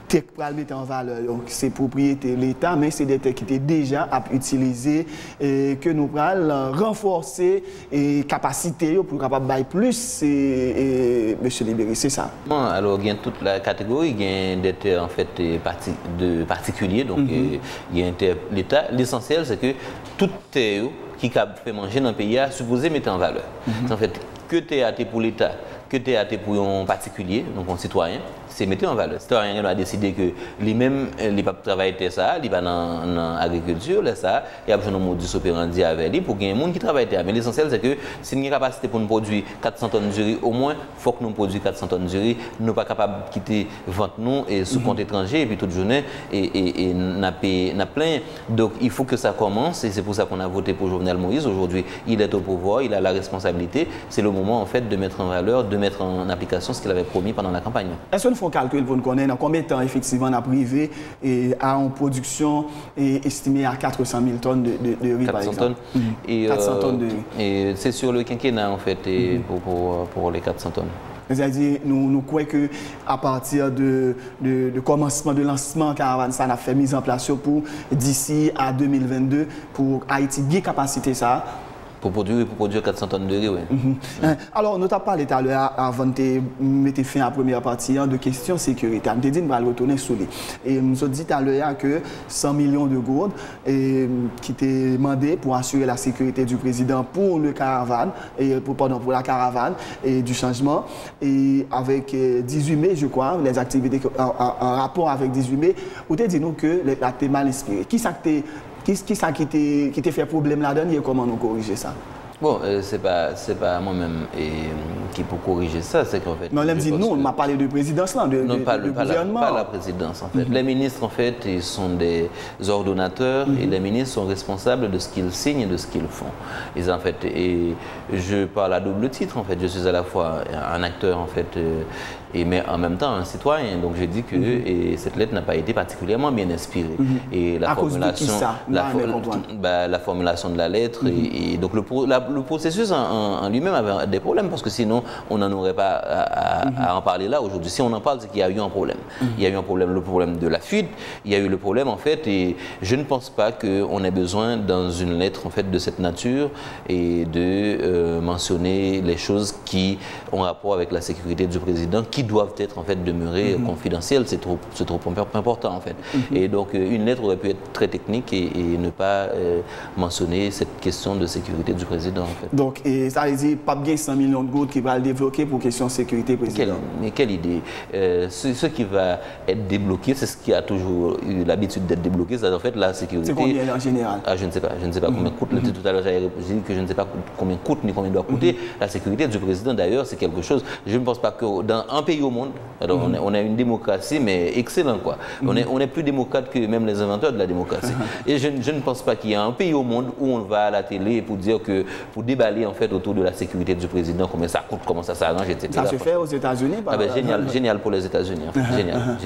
terre pour le mettre en valeur, donc c'est propriété de l'État, mais c'est des terres qui étaient déjà à utiliser et que nous allons renforcer et capacité pour capable bailler plus. Monsieur Libéris, c'est ça. Bon, alors il y a toute la catégorie, il y a des terres en fait de particuliers, donc il y a l'État. L'essentiel c'est que toute terre qui fait manger dans le pays a supposé mettre en valeur. En fait, que terre pour l'État, que terre pour un particulier, donc un citoyen, c'est mettre en valeur. Le citoyen a décidé que lui-même, il ne va pas travailler ça, il va dans l'agriculture, ça, il y a besoin de modus operandi avec lui pour qu'il y ait un monde qui travaille. Mais l'essentiel, c'est que si nous avons une capacité pour nous produire 400 tonnes de riz, au moins, il faut que nous produisions 400 tonnes de riz. Nous ne sommes pas capables de quitter vente nous et sous compte étranger, et puis toute journée, et n'a plein. Donc, il faut que ça commence, et c'est pour ça qu'on a voté pour Jovenel Moïse. Aujourd'hui, il est au pouvoir, il a la responsabilité. C'est le moment, en fait, de mettre en valeur, de mettre en application ce qu'il avait promis pendant la campagne. Est-ce qu'on fait un calcul pour nous connaître dans combien de temps, effectivement, on a privé et à une production estimée à 400 000 tonnes de riz, par exemple? 400 tonnes de riz. Et c'est sur le quinquennat, en fait, pour les 400 tonnes. C'est-à-dire, nous croyons qu'à partir de commencement de lancement, Caravane, ça a fait mise en place pour d'ici à 2022 pour Haïti, bien capacité ça. Pour produire 400 tonnes de riz, oui. Alors, nous avons parlé tout à l'heure, avant de mettre fin à la première partie, de questions sécurité. Nous avons dit qu'on va retourner sur les. Et nous avons dit tout à l'heure que 100 millions de gourdes qui étaient demandés pour assurer la sécurité du président pour le caravane, pour la caravane et du changement. Et avec 18 mai, je crois, les activités en rapport avec 18 mai, vous avez dit nous que la thé mal inspiré. Qui t'a fait problème là-dedans et comment nous corriger ça? Bon, c'est pas moi-même qui peut corriger ça, c'est qu'en fait... Mais on dit nous, on m'a parlé de présidence là, de gouvernement. Pas la présidence en fait. Les ministres en fait, ils sont des ordonnateurs et les ministres sont responsables de ce qu'ils signent et de ce qu'ils font. En fait, et je parle à double titre en fait, je suis à la fois un acteur en fait, mais en même temps un citoyen. Donc je dis que cette lettre n'a pas été particulièrement bien inspirée. Et la formulation, la formulation de la lettre et donc le processus en lui-même avait des problèmes parce que sinon on n'en aurait pas à en parler là aujourd'hui. Si on en parle, c'est qu'il y a eu un problème. Il y a eu un problème, le problème de la fuite. Il y a eu le problème en fait, et je ne pense pas qu'on ait besoin dans une lettre en fait de cette nature et de mentionner les choses qui ont rapport avec la sécurité du président, qui doivent être en fait demeurées confidentielles. C'est trop important en fait. Et donc une lettre aurait pu être très technique et ne pas mentionner cette question de sécurité du président. En fait. Donc, ça veut dire pas bien 100 millions de gouttes qui va le débloquer pour question de sécurité président. Mais quelle idée? Ce qui va être débloqué, c'est ce qui a toujours eu l'habitude d'être débloqué, c'est en fait la sécurité. C'est combien en général? Je ne sais pas combien coûte. Tout à l'heure, j'ai dit que je ne sais pas combien coûte ni combien doit coûter. La sécurité du président, d'ailleurs, c'est quelque chose. Je ne pense pas que dans un pays au monde, alors on a une démocratie, mais excellente quoi. On est plus démocrate que même les inventeurs de la démocratie. Et je ne pense pas qu'il y a un pays au monde où on va à la télé pour dire que pour déballer en fait autour de la sécurité du président, combien ça coûte, comment ça s'arrange, etc. Ça se fait aux États-Unis? Génial pour les États-Unis. Génial.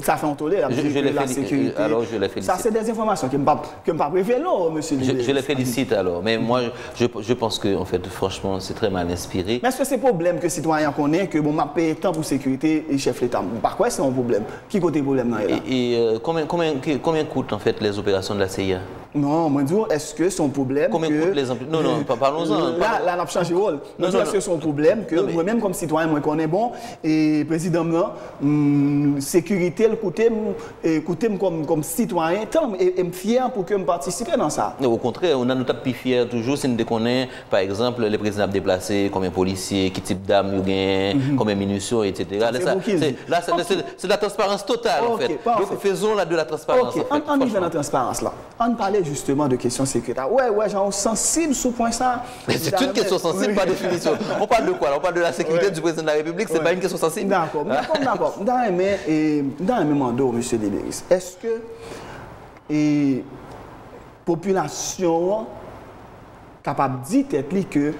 Ça fait entoller la sécurité. Alors je les félicite. Ça, c'est des informations que je ne pas préférer, non, monsieur Libéris. Je les félicite alors. Mais moi, je pense que en fait, franchement, c'est très mal inspiré. Mais est-ce que c'est problème que les citoyens connaissent que bon, m'a payé tant pour sécurité et chef l'État? Par quoi c'est un problème? Qui côté problème là? Et combien coûtent en fait les opérations de la CIA? Non, moi, je dis, est-ce que son problème. Combien coûtent les emplois? Non, parlons-en. Là, on a changé de rôle. Est-ce que son problème que moi-même, comme citoyen, moi, connais bon, et président, sécurité, écoutez comme citoyen, et me fier pour que je participe dans ça. Au contraire, on a notre plus fier toujours si nous connaissons, par exemple, les présidents déplacés, combien de policiers, quel type d'armes ils gagnent, combien de munitions, etc. Là, c'est la transparence totale, en fait. Donc, faisons de la transparence. On y va dans la transparence, là. On parlait justement de questions sécuritaires. Ouais, j'en ai 100 sensible sur ce point ça. C'est une question sensible par définition. On parle de quoi? On parle de la sécurité du président de la République, c'est pas une question sensible. D'accord. Dans le même mandat, M. Libéris, est-ce que la population capable de dire que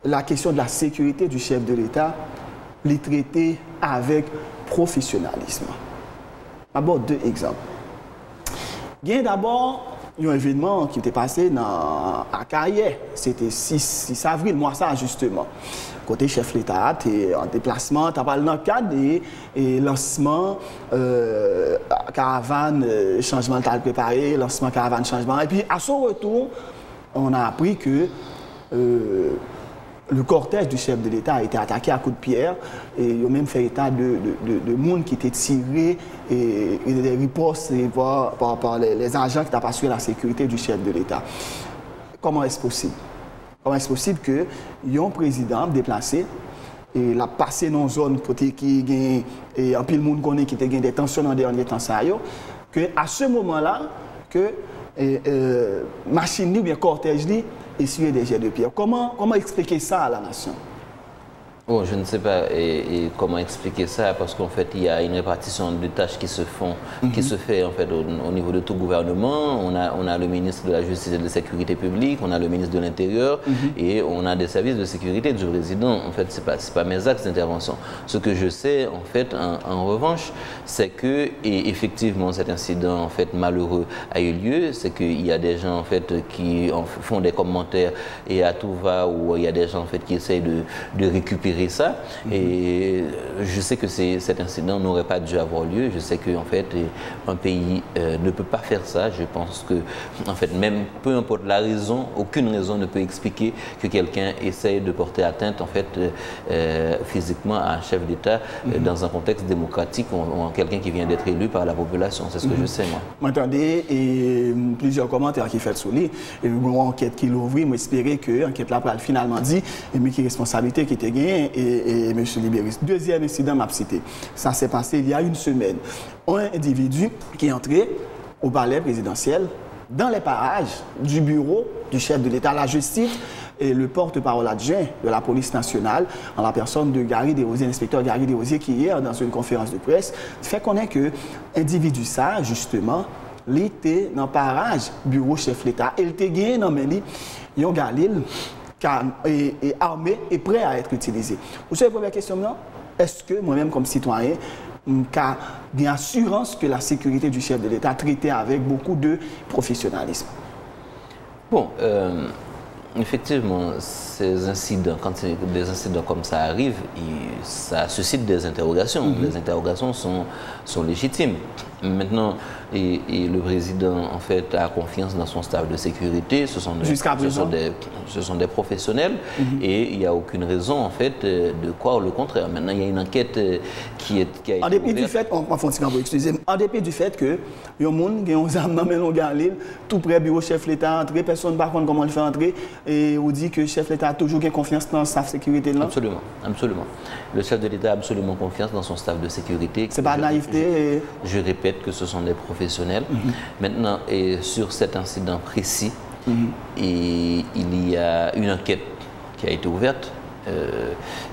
la question de la sécurité du chef de l'État l'est traitée avec professionnalisme? D'abord, 2 exemples. Il y a d'abord un événement qui était passé à Carrière. C'était 6 avril, mois ça justement. Côté chef de l'État, tu es en déplacement, tu as parlé dans le cadre des lancements caravane changement, tu as préparé, lancement caravane changement. Et puis à son retour, on a appris que le cortège du chef de l'État a été attaqué à coups de pierre et il a même fait état de monde qui était tiré et des ripostes par les agents qui n'ont pas assuré la sécurité du chef de l'État. Comment est-ce possible? Comment est-ce possible que un président déplacé et l'a passé dans une zone côté qui et en pile monde connaît qui était des tensions dans les derniers temps ça que à ce moment-là que machine ou bien cortège essuyer des jets de pierre. Comment expliquer ça à la nation? Bon, je ne sais pas comment expliquer ça parce qu'en fait il y a une répartition de tâches qui se font, qui se fait en fait au niveau de tout gouvernement. On a le ministre de la Justice et de la Sécurité publique, on a le ministre de l'Intérieur et on a des services de sécurité du président. En fait, c'est pas mes axes d'intervention. Ce que je sais en fait, en revanche, c'est que effectivement cet incident en fait malheureux a eu lieu. C'est qu'il y a des gens en fait qui font des commentaires et à tout va ou il y a des gens en fait qui essayent de récupérer ça et je sais que cet incident n'aurait pas dû avoir lieu. Je sais qu'en fait un pays ne peut pas faire ça. Je pense que en fait même peu importe la raison, aucune raison ne peut expliquer que quelqu'un essaye de porter atteinte en fait physiquement à un chef d'État dans un contexte démocratique ou quelqu'un qui vient d'être élu par la population. C'est ce que je sais moi. M'entendez et plusieurs commentaires qui fait sur lui et une enquête qui l'ouvre, m'espérer que l'enquête là a finalement dit mais qui responsabilité qui était gagnée et M. Libéris. Deuxième incident m'a cité. Ça s'est passé il y a une semaine. Un individu qui est entré au palais présidentiel dans les parages du bureau du chef de l'État, la justice et le porte-parole adjoint de la police nationale, en la personne de Gary Desrosiers, l'inspecteur Gary Desrosiers, qui hier, dans une conférence de presse, fait connaître que l'individu ça, justement, il était dans le parage bureau chef de l'État. Il était gagné dans le Yon Galil, est armé et prêt à être utilisé. Vous savez, la première question, non? Est-ce que moi-même, comme citoyen, j'ai une assurance que la sécurité du chef de l'État est traitée avec beaucoup de professionnalisme? Bon, effectivement, ces incidents, quand des incidents comme ça arrivent, ça suscite des interrogations. Les interrogations sont légitimes. Maintenant, et le président en fait a confiance dans son staff de sécurité. Ce sont des professionnels et il n'y a aucune raison en fait de croire le contraire. Maintenant, il y a une enquête qui a été en dépit du fait, en dépit du fait que il y a un monde qui a un arme dans le Galil, tout près bureau chef de l'État entrer, personne ne sait comment le faire entrer et on dit que le chef de l'État a toujours confiance dans sa sécurité là. Absolument, absolument. Le chef de l'État a absolument confiance dans son staff de sécurité. C'est pas naïveté. Je répète que ce sont des professionnels. Maintenant, et sur cet incident précis, et il y a une enquête qui a été ouverte.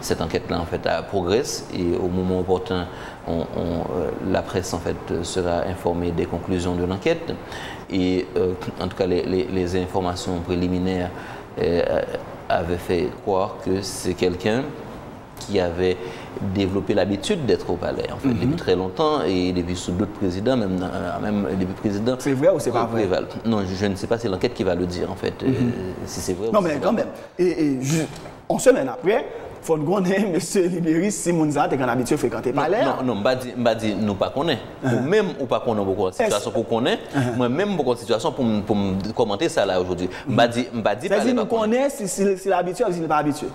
Cette enquête-là, en fait, progresse et au moment opportun, la presse, en fait, sera informée des conclusions de l'enquête. Et en tout cas, les informations préliminaires avaient fait croire que c'est quelqu'un qui avait développé l'habitude d'être au palais, en fait, depuis très longtemps et depuis sous d'autres présidents, même depuis président. C'est vrai ou c'est pas vrai? Non, je ne sais pas, c'est l'enquête qui va le dire, en fait, si c'est vrai. Non, mais quand même. On semaine après, il faut nous connaître M. Libéris, si Mounza est habitué à fréquenter le palais. Non, je dis nous pas connaître. Même ou pas connaître beaucoup de situations qu'on connaît, moi-même beaucoup de situations pour me commenter ça là aujourd'hui. Je dis c'est-à-dire nous connaissons si l'habitué ou s'il n'est pas habitué.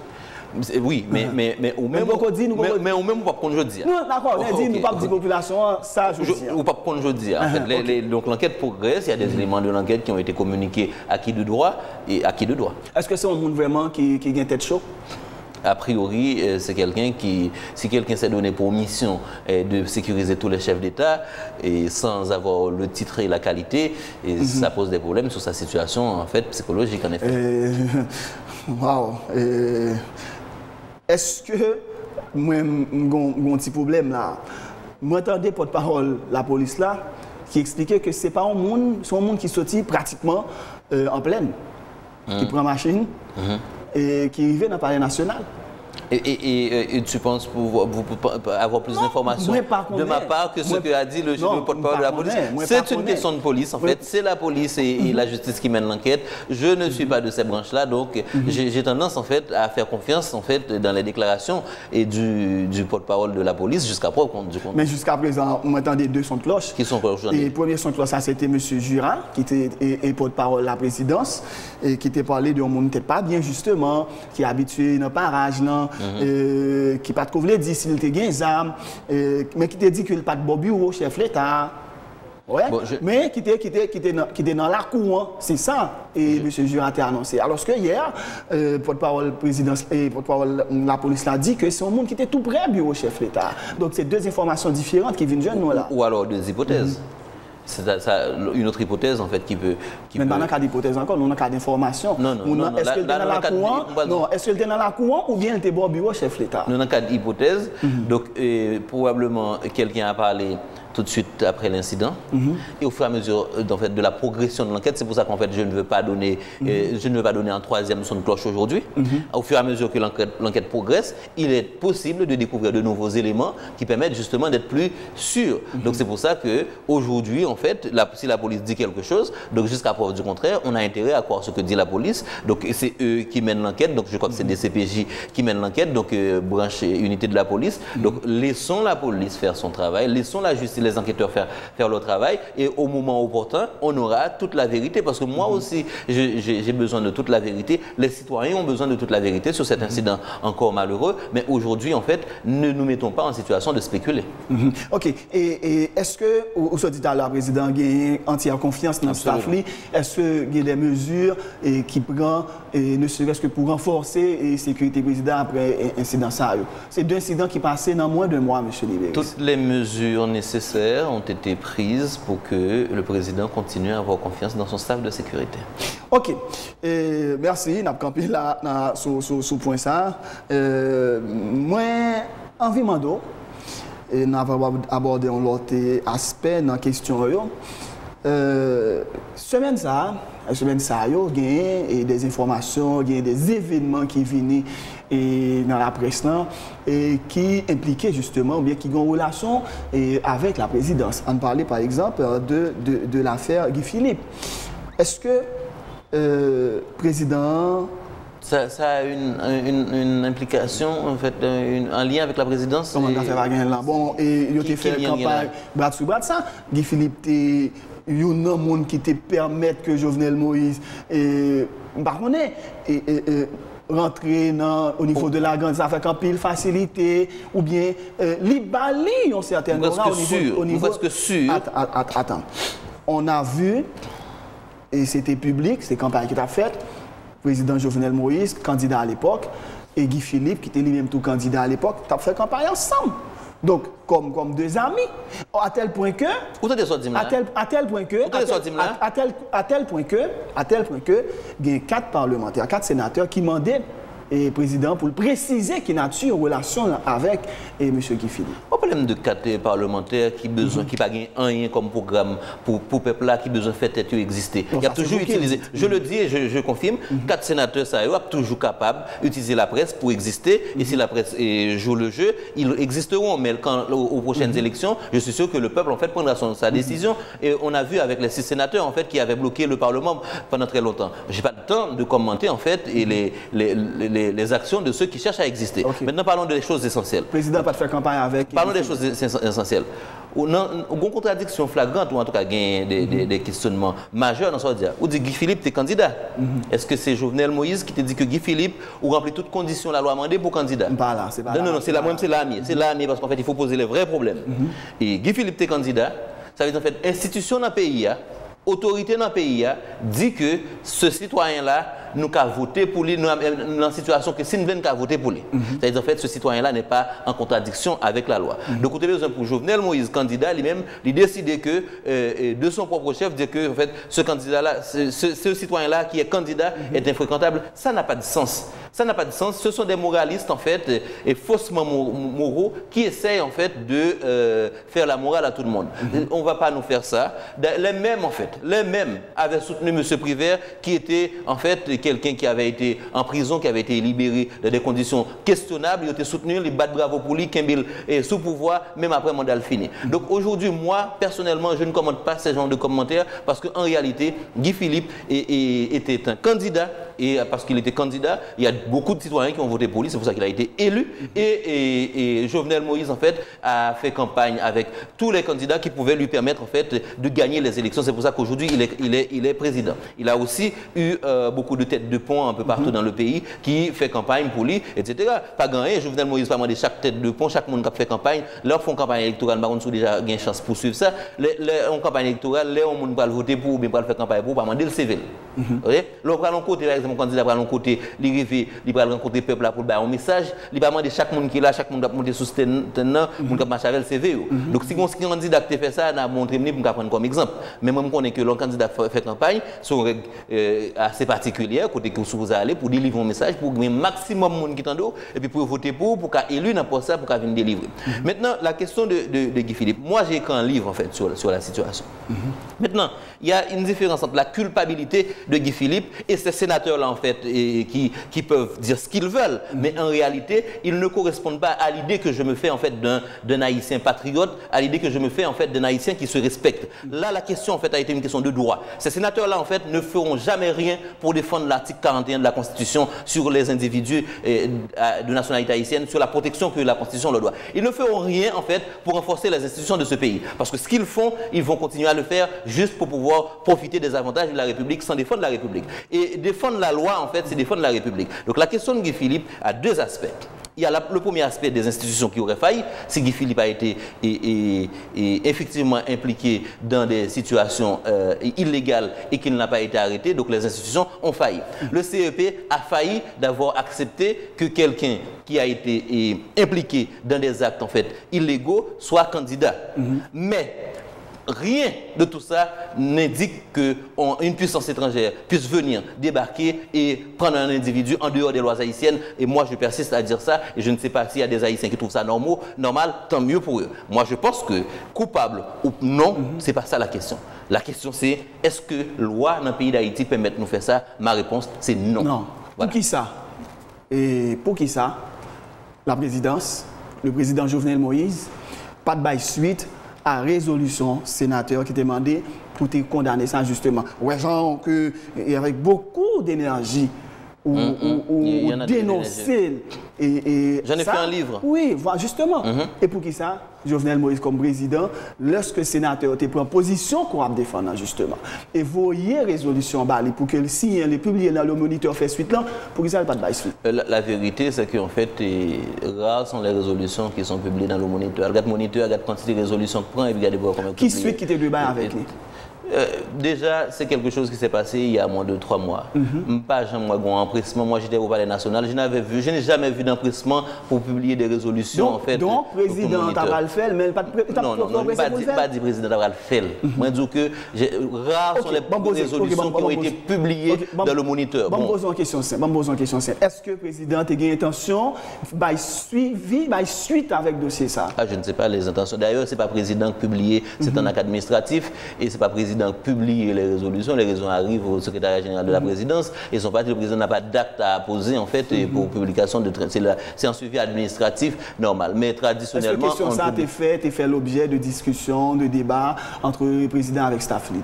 Oui, mais ou même ou même pas qu'on je dis. Non, d'accord, on dit nous pas de population ça je dis. Ou pas qu'on je dis. En fait, donc l'enquête progresse, il y a des éléments de l'enquête qui ont été communiqués à qui de droit et à qui de droit. Est-ce que c'est un monde vraiment qui a une tête chaude? A priori, c'est quelqu'un qui, si quelqu'un s'est donné pour mission de sécuriser tous les chefs d'État et sans avoir le titre et la qualité, et ça pose des problèmes sur sa situation en fait psychologique en effet. Wow. Est-ce que moi j'ai un petit problème là? Moi j'entendais porte-parole la police là qui expliquait que c'est pas un monde qui sortit pratiquement en pleine, qui prend machine et qui arrive dans le palais national. Et tu penses pour avoir plus d'informations de ma part que ce que a dit le porte-parole de la police? C'est une question de police en fait. C'est la police et la justice qui mènent l'enquête. Je ne suis pas de ces branches-là, donc j'ai tendance en fait à faire confiance en fait dans les déclarations et du porte-parole de la police jusqu'à preuve du compte. Mais jusqu'à présent, on entendait deux sons de cloche. Qui sont cloches? Et le premier son de cloche, ça c'était M. Jura, qui était porte-parole de la présidence, et qui était parlé de monde peut-être pas bien justement, qui est habitué dans le parage là. Qui pas de dire s'il était bien armes, mais qui t'a dit qu'il pas de bon bureau chef l'État. Ouais. Bon, mais qui était dans la cour, c'est ça. Et M. Jura a annoncé. Alors que hier, porte-parole présidence et porte-parole la police l'a dit que c'est un monde qui était tout près du bureau chef l'État. Donc c'est deux informations différentes qui viennent de nous là. Ou alors deux hypothèses. C'est une autre hypothèse en fait qui peut. Mais dans le cas d'hypothèse encore, nous avons un cas d'information. Non. Est-ce qu'elle était dans la cour? Non, est-ce qu'elle était dans la cour ou bien elle était au bureau chef l'État? Nous avons un cas d'hypothèse. Donc probablement quelqu'un a parlé tout de suite après l'incident. Et au fur et à mesure en fait, de la progression de l'enquête, c'est pour ça qu'en fait je ne veux pas donner, un troisième son de cloche aujourd'hui. Au fur et à mesure que l'enquête progresse, il est possible de découvrir de nouveaux éléments qui permettent justement d'être plus sûr. Donc c'est pour ça qu'aujourd'hui, en fait, si la police dit quelque chose, donc jusqu'à preuve du contraire, on a intérêt à croire ce que dit la police. Donc c'est eux qui mènent l'enquête. Donc je crois que c'est des CPJ qui mènent l'enquête, donc branche et unité de la police. Donc laissons la police faire son travail, laissons la justice, les enquêteurs faire leur travail, et au moment opportun, on aura toute la vérité, parce que moi aussi, j'ai besoin de toute la vérité, les citoyens ont besoin de toute la vérité sur cet incident encore malheureux, mais aujourd'hui, en fait, ne nous mettons pas en situation de spéculer. Ok, et est-ce que, ou se dit à la président, il y a entière confiance dans le staff, est-ce qu'il y a des mesures qui prennent, ne serait-ce que pour renforcer la sécurité président après incident ça? C'est deux incidents qui passaient dans moins de mois, M. Libéris. Toutes les mesures nécessaires ont été prises pour que le président continue à avoir confiance dans son staff de sécurité. Ok, merci. N'a campé là sur ce point ça. Moi, envie mando, et n'a pas abordé un autre aspect dans la question. Semaine ça, il y a des informations, il y a des événements qui viennent dans la presse et qui impliquaient justement, ou bien qui ont une relation avec la présidence. On parlait par exemple de l'affaire Guy Philippe. Est-ce que le président... Ça a une implication, en fait, un lien avec la présidence? Comment on a fait la guerre là? Bon, et il a fait une campagne bras sur bras ça. Guy Philippe, il y a un monde qui te permet que Jovenel Moïse rentrer au niveau de la grande, ça fait qu'un pile facilité, ou bien libali un certain au niveau. Presque sûr. Attends. On a vu, et c'était public, c'est campagne qui t'a faite, président Jovenel Moïse, candidat à l'époque, et Guy Philippe, qui était lui-même tout candidat à l'époque, tu as fait campagne ensemble. Donc, comme deux amis, à tel point que... Où t'es sorti là? À tel point que... À tel point que, il y a 4 parlementaires, 4 sénateurs qui demandaient et président pour le préciser qu'il n'a une relation avec M. Guy Philippe. Pas problème de 4 parlementaires qui besoin qui pas rien comme programme pour peuple là qui besoin faire tête exister. Il y a toujours utilisé. Je le dis et je confirme, 4 sénateurs ça sont toujours capables d'utiliser la presse pour exister et si la presse joue le jeu, ils existeront mais aux prochaines élections, je suis sûr que le peuple en fait prendra sa décision et on a vu avec les 6 sénateurs en fait qui avaient bloqué le Parlement pendant très longtemps. J'ai pas le temps de commenter en fait et les actions de ceux qui cherchent à exister. Okay. Maintenant, parlons des choses essentielles. Le président n'a pas de faire campagne avec... Parlons des choses essentielles. Il y a une contradiction flagrante, ou en tout cas, des questionnements majeurs dans ce dire. Ou dit Guy Philippe, tu es candidat. Est-ce que c'est Jovenel Moïse qui te dit que Guy Philippe ou remplit toutes conditions la loi demandée pour candidat? Pas là, c'est pas là. Non, c'est la même, c'est l'ami. C'est l'ami parce qu'en fait, il faut poser les vrais problèmes. Et Guy Philippe, tu es candidat. Ça veut dire en fait, institution dans le pays, autorité dans le pays, dit que ce citoyen-là nous avons voté pour lui, dans la situation que si nous venons qu'à voter pour lui. C'est-à-dire, en fait, ce citoyen-là n'est pas en contradiction avec la loi. Donc, vous avez besoin pour Jovenel Moïse, candidat, lui-même, il décide que, de son propre chef, dire que, en fait, ce candidat-là, ce citoyen-là qui est candidat est infréquentable. Ça n'a pas de sens. Ça n'a pas de sens. Ce sont des moralistes, en fait, et faussement moraux, qui essayent, en fait, de faire la morale à tout le monde. On ne va pas nous faire ça. Les mêmes, en fait, avaient soutenu M. Prévert, qui était, en fait, quelqu'un qui avait été en prison, qui avait été libéré dans des conditions questionnables. Il était soutenu, les battent bravo pour lui, Kembil est sous pouvoir, même après mandat fini. Donc aujourd'hui, moi, personnellement, je ne commente pas ce genre de commentaires, parce qu'en réalité, Guy Philippe était un candidat, et parce qu'il était candidat, il y a beaucoup de citoyens qui ont voté pour lui, c'est pour ça qu'il a été élu. Et Jovenel Moïse, en fait, a fait campagne avec tous les candidats qui pouvaient lui permettre, en fait, de gagner les élections. C'est pour ça qu'aujourd'hui, il est président. Il a aussi eu beaucoup de têtes de pont un peu partout dans le pays qui fait campagne pour lui, etc. Pas gagné, Jovenel Moïse pas demandé chaque tête de pont, chaque monde qui fait campagne, leur font campagne électorale, par contre, ils ont déjà une chance pour suivre ça. En campagne électorale, les gens vont voter pour, ou bien pour faire campagne pour, pas demander le CV. L'on prend côté, par exemple, candidat prend côté, il va rencontrer le peuple là pour faire un message, il va demander chaque monde qui est là, chaque monde va monter sous ce tenant, monde qui marche avec le CV. Donc si un candidat qui fait ça, on a montré pour prendre comme exemple. Mais moi je connais que le candidat fait campagne sont assez particulières, côté que vous allez pour délivrer un message pour un maximum de monde qui t'en et puis pour voter pour qu'à élu n'importe ça pour qu'à venir délivrer. Maintenant la question de Guy Philippe, moi j'ai écrit un livre en fait sur la situation. Maintenant, il y a une différence entre la culpabilité de Guy Philippe et ces sénateurs-là, en fait, qui peuvent dire ce qu'ils veulent, mais en réalité, ils ne correspondent pas à l'idée que je me fais, en fait, d'un haïtien patriote, à l'idée que je me fais, en fait, d'un haïtien qui se respecte. Là, la question, en fait, a été une question de droit. Ces sénateurs-là, en fait, ne feront jamais rien pour défendre l'article 41 de la Constitution sur les individus de nationalité haïtienne, sur la protection que la Constitution leur doit. Ils ne feront rien, en fait, pour renforcer les institutions de ce pays. Parce que ce qu'ils font, ils vont continuer à le faire juste pour pouvoir profiter des avantages de la République sans défendre la République. Et défendre la loi, en fait, c'est défendre la République. Donc la question de Guy Philippe a deux aspects. Il y a le premier aspect des institutions qui auraient failli, si Guy Philippe a été effectivement impliqué dans des situations illégales et qu'il n'a pas été arrêté, donc les institutions ont failli. Le CEP a failli d'avoir accepté que quelqu'un qui a été impliqué dans des actes en fait illégaux soit candidat. Mais rien de tout ça n'indique qu'une puissance étrangère puisse venir débarquer et prendre un individu en dehors des lois haïtiennes. Et moi, je persiste à dire ça. Et je ne sais pas s'il y a des Haïtiens qui trouvent ça normal, tant mieux pour eux. Moi, je pense que coupable ou non, c'est pas ça la question. La question, c'est est-ce que loi dans le pays d'Haïti permet de nous faire ça? Ma réponse, c'est non. Non. Voilà. Pour qui ça? Et pour qui ça? La présidence, le président Jovenel Moïse, pas de bail suite à résolution sénateur qui demandait pour te condamner ça justement. Ouais, genre que avec beaucoup d'énergie ou dénoncer j'en ai fait un livre. Oui, justement. Et pour qui ça? Jovenel Moïse comme président, lorsque le sénateur te prend position qu'on va défendre justement. Et voyez résolution bali pour que le signe les publier dans le moniteur fait suite là, pour que ça pas de bail suite. La vérité c'est qu'en fait rares sont les résolutions qui sont publiées dans le moniteur. Regarde moniteur, regarde quantité de résolutions que prend et regardez voir comment. Qui suite qui te débat avec lui? Déjà, c'est quelque chose qui s'est passé il y a moins de 3 mois. Pas jamais un empressement. Moi, j'étais au Palais National. Je n'ai jamais vu d'empressement pour publier des résolutions. Donc, en fait, donc président Tabral Fel, mais pas de non, pas dit président Tabral Fel. Moi, je dis que rares sont les résolutions qui ont été publiées dans le moniteur. Je me pose une question simple. Est-ce que le président a eu intention de suite avec le dossier ça? Je ne sais pas les intentions. D'ailleurs, ce n'est pas le président qui publie, c'est un acte administratif et ce n'est pas le président publier les résolutions arrivent au secrétariat général de la présidence et son parti, le président n'a pas d'acte à poser en fait pour publication de c'est un suivi administratif normal. Mais traditionnellement, est-ce que question ça t'es fait l'objet de discussions, de débats entre le président avec Stafford?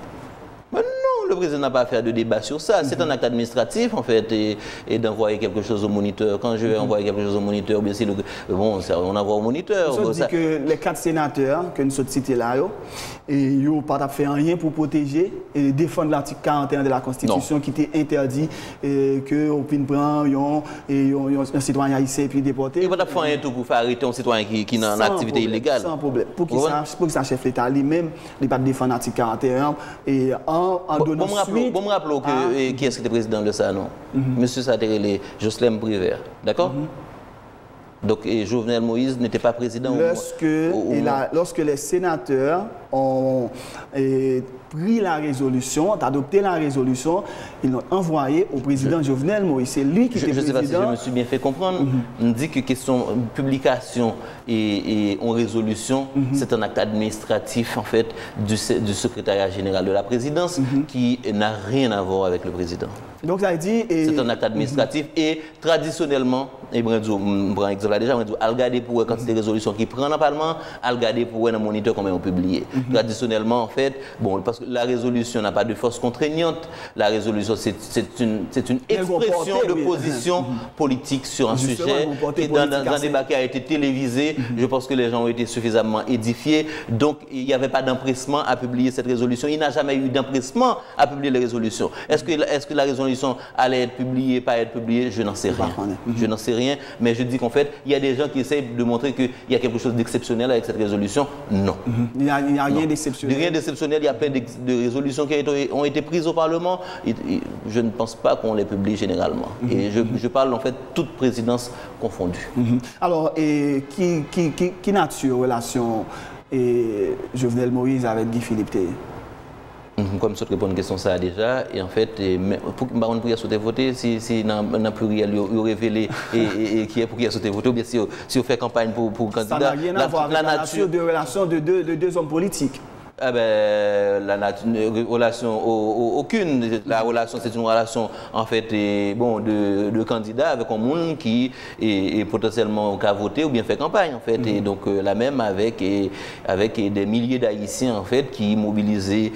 Le président n'a pas à faire de débat sur ça. C'est un acte administratif, en fait, et d'envoyer quelque chose au moniteur. Quand je vais envoyer quelque chose au moniteur, bien sûr, bon, on envoie au moniteur. On dit que les 4 sénateurs que nous sommes cités là, ils n'ont pas fait rien pour protéger et défendre l'article 41 de la Constitution qui était interdit qu'on puisse prendre un citoyen haïtien et puis déporter. Il ne va pas faire rien tout pour faire arrêter un citoyen qui est en activité illégale. Sans problème. Pour que ça chef l'État lui-même, il ne pas défendre l'article 41 et en donnant Bon, me rappelons que qui est-ce qui était président de ça, non? Monsieur Saterele, Jocelyn Prévert, d'accord? Donc, Jovenel Moïse n'était pas président. Lorsque les sénateurs ont pris la résolution, adopté la résolution, ils l'ont envoyé au président Jovenel Moïse. C'est lui qui était président. Je ne sais pas si je me suis bien fait comprendre. On dit que question publication et en résolution, c'est un acte administratif en fait du secrétariat général de la présidence qui n'a rien à voir avec le président. Donc ça dit... C'est un acte administratif et traditionnellement, et je prends exemple déjà, à regarder pour quand c'est des résolutions qui prennent dans le Parlement, à regarder pour un moniteur comment on publié. Traditionnellement, en fait, bon, parce que la résolution n'a pas de force contraignante, la résolution c'est une expression de position politique sur un sujet qui dans un débat qui a été télévisé. Je pense que les gens ont été suffisamment édifiés, donc il n'y avait pas d'empressement à publier cette résolution. Il n'a jamais eu d'empressement à publier les résolutions. Est-ce que la résolution allait être publiée, pas être publiée? Je n'en sais rien. Je n'en sais rien, mais je dis qu'en fait, il y a des gens qui essayent de montrer qu'il y a quelque chose d'exceptionnel avec cette résolution. Non. Il n'y a rien d'exceptionnel. Rien d'exceptionnel. Il y a plein de résolutions qui ont été prises au Parlement. Je ne pense pas qu'on les publie généralement. Et je parle en fait toute présidence confondue. Alors, qui nature relation Jovenel Moïse avec Guy Philippe Théier? Comme ça, je réponds à une question ça déjà. Et en fait, pour qu'il y ait sauté voter, si dans le pluriel, il y a révélé qui est pour qu'il y ait sauté voter, ou bien si on fait campagne pour candidat. Ça n'a rien à voir avec la nature de relation de deux hommes politiques. Ah ben, relation aucune. La relation, c'est une relation en fait de candidat avec un monde qui est potentiellement qu'à voter ou bien fait campagne en fait. Et donc la même avec des milliers d'Haïtiens en fait qui mobilisés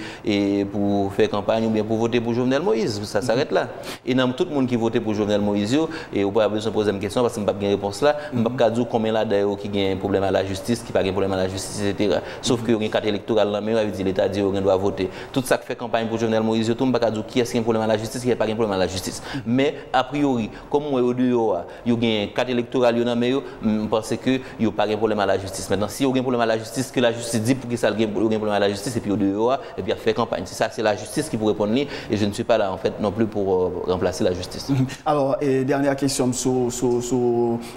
pour faire campagne ou bien pour voter pour Jovenel Moïse. Ça s'arrête là. Et dans tout le monde qui votait pour Jovenel Moïse, et vous n'avez pas besoin de poser une question parce que je n'ai pas de réponse là. Je ne peux pas dire combien là d'ailleurs qui a un problème à la justice, qui n'a pas un problème à la justice, etc. Sauf qu'il y a une carte électorale là. L'État dit qu'on doit voter. Tout ça qui fait campagne pour Jovenel Moïse, tout le monde ne peut pas dire qui est-ce qui a un problème à la justice, qui n'a pas un problème à la justice. Mais a priori, comme il y a une carte électorale, je pense qu'il n'y a pas un problème à la justice. Maintenant, si il y a un problème à la justice, que la justice dit pour qu'il y ait un problème à la justice, et puis et puis faire campagne. C'est ça, c'est la justice qui pourrait répondre, et je ne suis pas là en fait non plus pour remplacer la justice. Alors, dernière question sur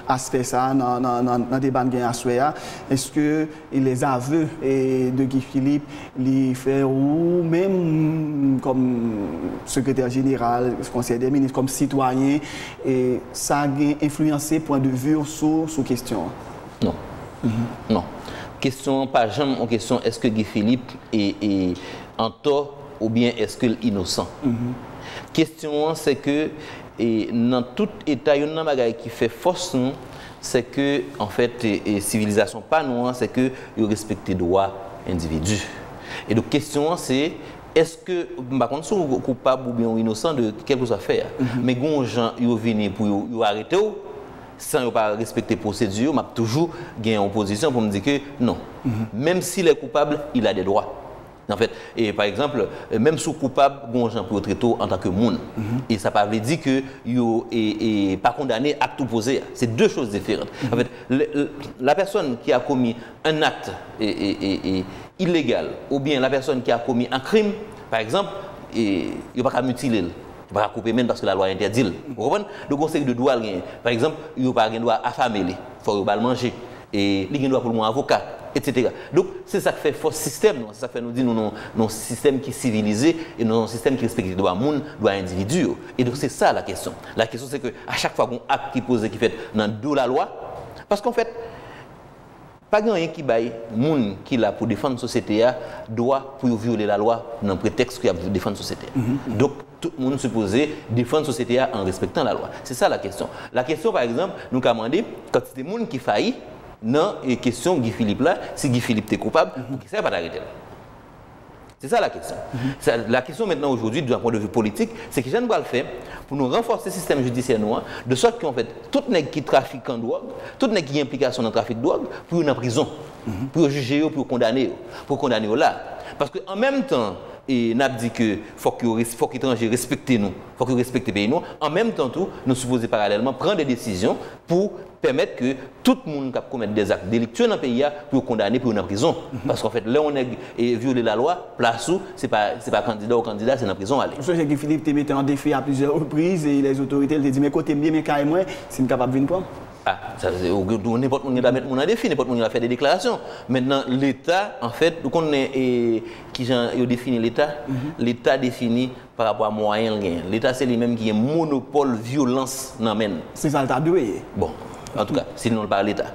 l'aspect ça, dans le débat de Assoya, est-ce que les aveux de Guy Philippe les faire ou même comme secrétaire général, conseiller des ministres, comme citoyen, et ça a influencé point de vue sur question? Non. Non. Question, pas jamais en question, est-ce que Guy Philippe est en tort ou bien est-ce qu'il est innocent? Question, c'est que dans tout État, il y a un bagage qui fait force, c'est que, en fait, civilisation pas nous, c'est que il respecte les droits individus. Et donc, question, c'est est-ce que, par contre, si vous êtes coupable ou bien innocent de quelque chose à faire, mais quand les gens viennent pour arrêter, sans pas respecter la procédure, m'a toujours gagné en position pour me dire que non. Même s'il est coupable, il a des droits. En fait, et par exemple, même si coupable, les gens peuvent traiter en tant que monde. Et ça ne veut dire que n'est pas condamné à acte opposé. C'est deux choses différentes. En fait, la personne qui a commis un acte illégal, ou bien la personne qui a commis un crime, par exemple, il n'y a pas qu'à mutiler. Il ne va pas couper même parce que la loi interdit. Vous comprenez? Le conseil de droit, par exemple, il n'y a pas de droit affamer, il faut pas le manger. Et il y a droit pour mon avocat, etc. Donc, c'est ça qui fait faux système. C'est ça qui fait nous dire nous un système qui est civilisé et nous un système qui respecte les droits monde, les droits individus. Et donc, c'est ça la question. La question, c'est qu'à chaque fois qu'on acte qui pose, qui fait dans de la loi, parce qu'en fait, pas rien qui baille monde qui là pour défendre la société doit pour violer la loi dans prétexte qu'il y a pour défendre la société. Donc tout le monde supposé défendre la société en respectant la loi. C'est ça la question. La question par exemple, nous avons demandé quand c'est des gens qui faillissent dans la question Guy Philippe là, si Guy Philippe est coupable, pour qu'il ne pas d'arrêter là. C'est ça la question. La question maintenant aujourd'hui, d'un point de vue politique, c'est que je ne dois le faire pour nous renforcer le système judiciaire noir, de sorte qu'en fait, tout le monde qui trafique en drogue, tout le monde qui a implication dans le trafic de drogue, pour une en prison, pour juger, pour condamner là. Parce qu'en même temps, et n'a dit que faut que l'étranger respecte nous, faut que respecte le pays nous. En même temps tout, nous supposons parallèlement prendre des décisions pour permettre que tout le monde qui commet des actes délictueux dans le pays pour condamner pour une prison. Parce qu'en fait, là on est violé la loi, place où c'est pas candidat ou candidat, c'est dans la prison aller. Je sais que Philippe te mettait en défi à plusieurs reprises et les autorités te disent mais côté bien mais carrément c'est une capable de venir prendre. Ah, ça c'est n'importe qui va mettre mon en défi, n'importe qui va faire des déclarations. Maintenant l'État en fait, on est qui définit l'État, l'État définit par rapport à moyen gain. L'État c'est lui-même qui est monopole violence dans men. C'est ça l'État doit. Bon, en tout cas, sinon par l'État.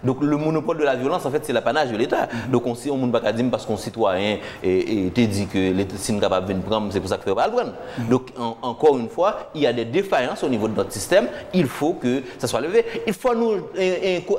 Donc le monopole de la violence, en fait, c'est l'apanage de l'État. Donc on ne peut pas dire parce qu'on citoyen et te dit que l'État n'est pas capable de prendre, c'est pour ça qu'il ne faut pas le prendre. Donc encore une fois, il y a des défaillances au niveau de notre système. Il faut que ça soit levé. Il faut nous,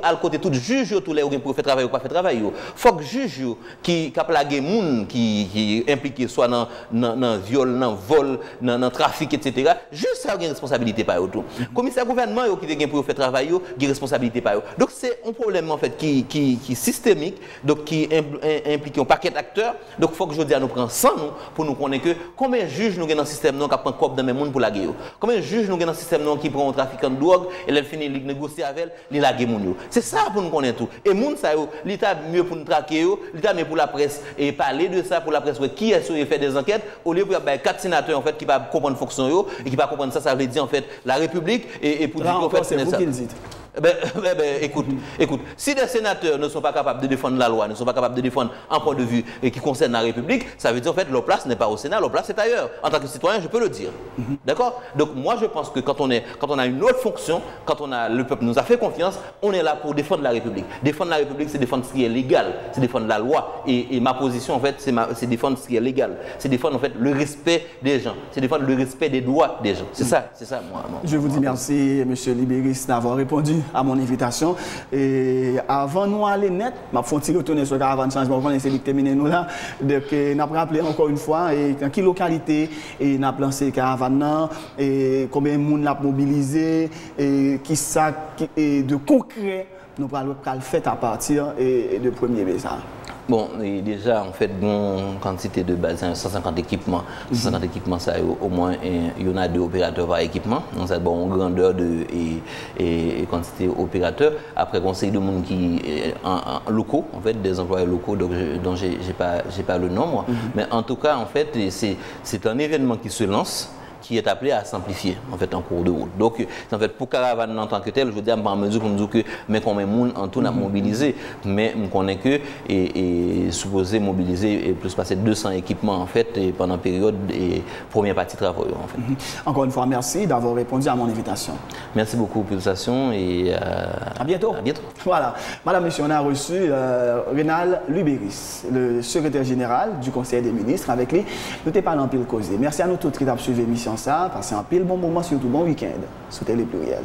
à côté tout juge, tous les gens pour faire travail ou pas faire travail. Il faut que juge qui a plagué les gens qui est impliqué soit dans le viol, dans le vol, dans le trafic, etc. Juste ça, il y a une responsabilité par eux. Le commissaire gouvernement qui a pour faire travail, il y a une responsabilité par eux. Donc c'est un problème en fait qui est systémique, donc qui implique un paquet d'acteurs. Donc il faut que je dise nous prendre sans nous pour nous connaître que combien de juges nous avons dans le système qui prend cop dans les monde pour la guerre. Combien de juges nous avons dans le système qui prend un trafiquant de drogue et elle finit de négocier avec elle, les la guerre. C'est ça pour nous connaître tout. Et monde ça l'État mieux pour nous traquer, l'État mieux pour la presse et parler de ça pour la presse qui est sur fait des enquêtes au lieu pour 4 sénateurs en fait qui va comprendre fonction et qui va comprendre ça veut dire en fait la République et pour dire en fait c'est vous qui le dites. Écoute, si des sénateurs ne sont pas capables de défendre la loi, ne sont pas capables de défendre un point de vue qui concerne la République, ça veut dire en fait leur place n'est pas au Sénat, leur place est ailleurs. En tant que citoyen, je peux le dire. D'accord? Donc moi je pense que quand on a une autre fonction, quand le peuple nous a fait confiance, on est là pour défendre la République. Défendre la République, c'est défendre ce qui est légal, c'est défendre la loi. Et ma position en fait, c'est défendre ce qui est légal, c'est défendre en fait le respect des gens, c'est défendre le respect des droits des gens. C'est ça moi. Je vous dis merci, M. Libéris, d'avoir répondu à mon invitation. Et avant nous aller net, je vais faire retourner sur Caravane Changement, on essaie de terminer nous là. Donc, nous avons rappelé encore une fois, dans quelle localité nous avons lancé Caravane, et combien de monde l'a mobilisé, et qui ça, de concret, nous allons faire à partir de 1er mai. Bon, et déjà, en fait, une quantité de base, 150 équipements. 150 équipements, ça, au moins, il y en a 2 opérateurs par équipement. Donc, ça, bon, grandeur et quantité opérateurs. Après, conseil de monde qui en locaux, en fait, des employés locaux, dont j'ai pas le nombre. Mais en tout cas, en fait, c'est un événement qui se lance, qui est appelé à simplifier en fait en cours de route. Donc en fait pour Caravane en tant que tel, je veux dire en mesure pour nous dire que mais combien de monde en tout n'a mobilisé, mais on connaît que et supposé mobiliser et plus passer 200 équipements en fait et pendant période et première partie travaux en fait. Encore une fois merci d'avoir répondu à mon invitation. Merci beaucoup Pulsation et à bientôt. À bientôt. Voilà, madame monsieur, on a reçu Renal Libéris, le secrétaire général du Conseil des ministres. Avec lui, nous t'es parlé en pile causé. Merci à nous tous qui avons suivi l'émission. Passez un pile bon moment, surtout bon week-end. Sous Télé Pluriel.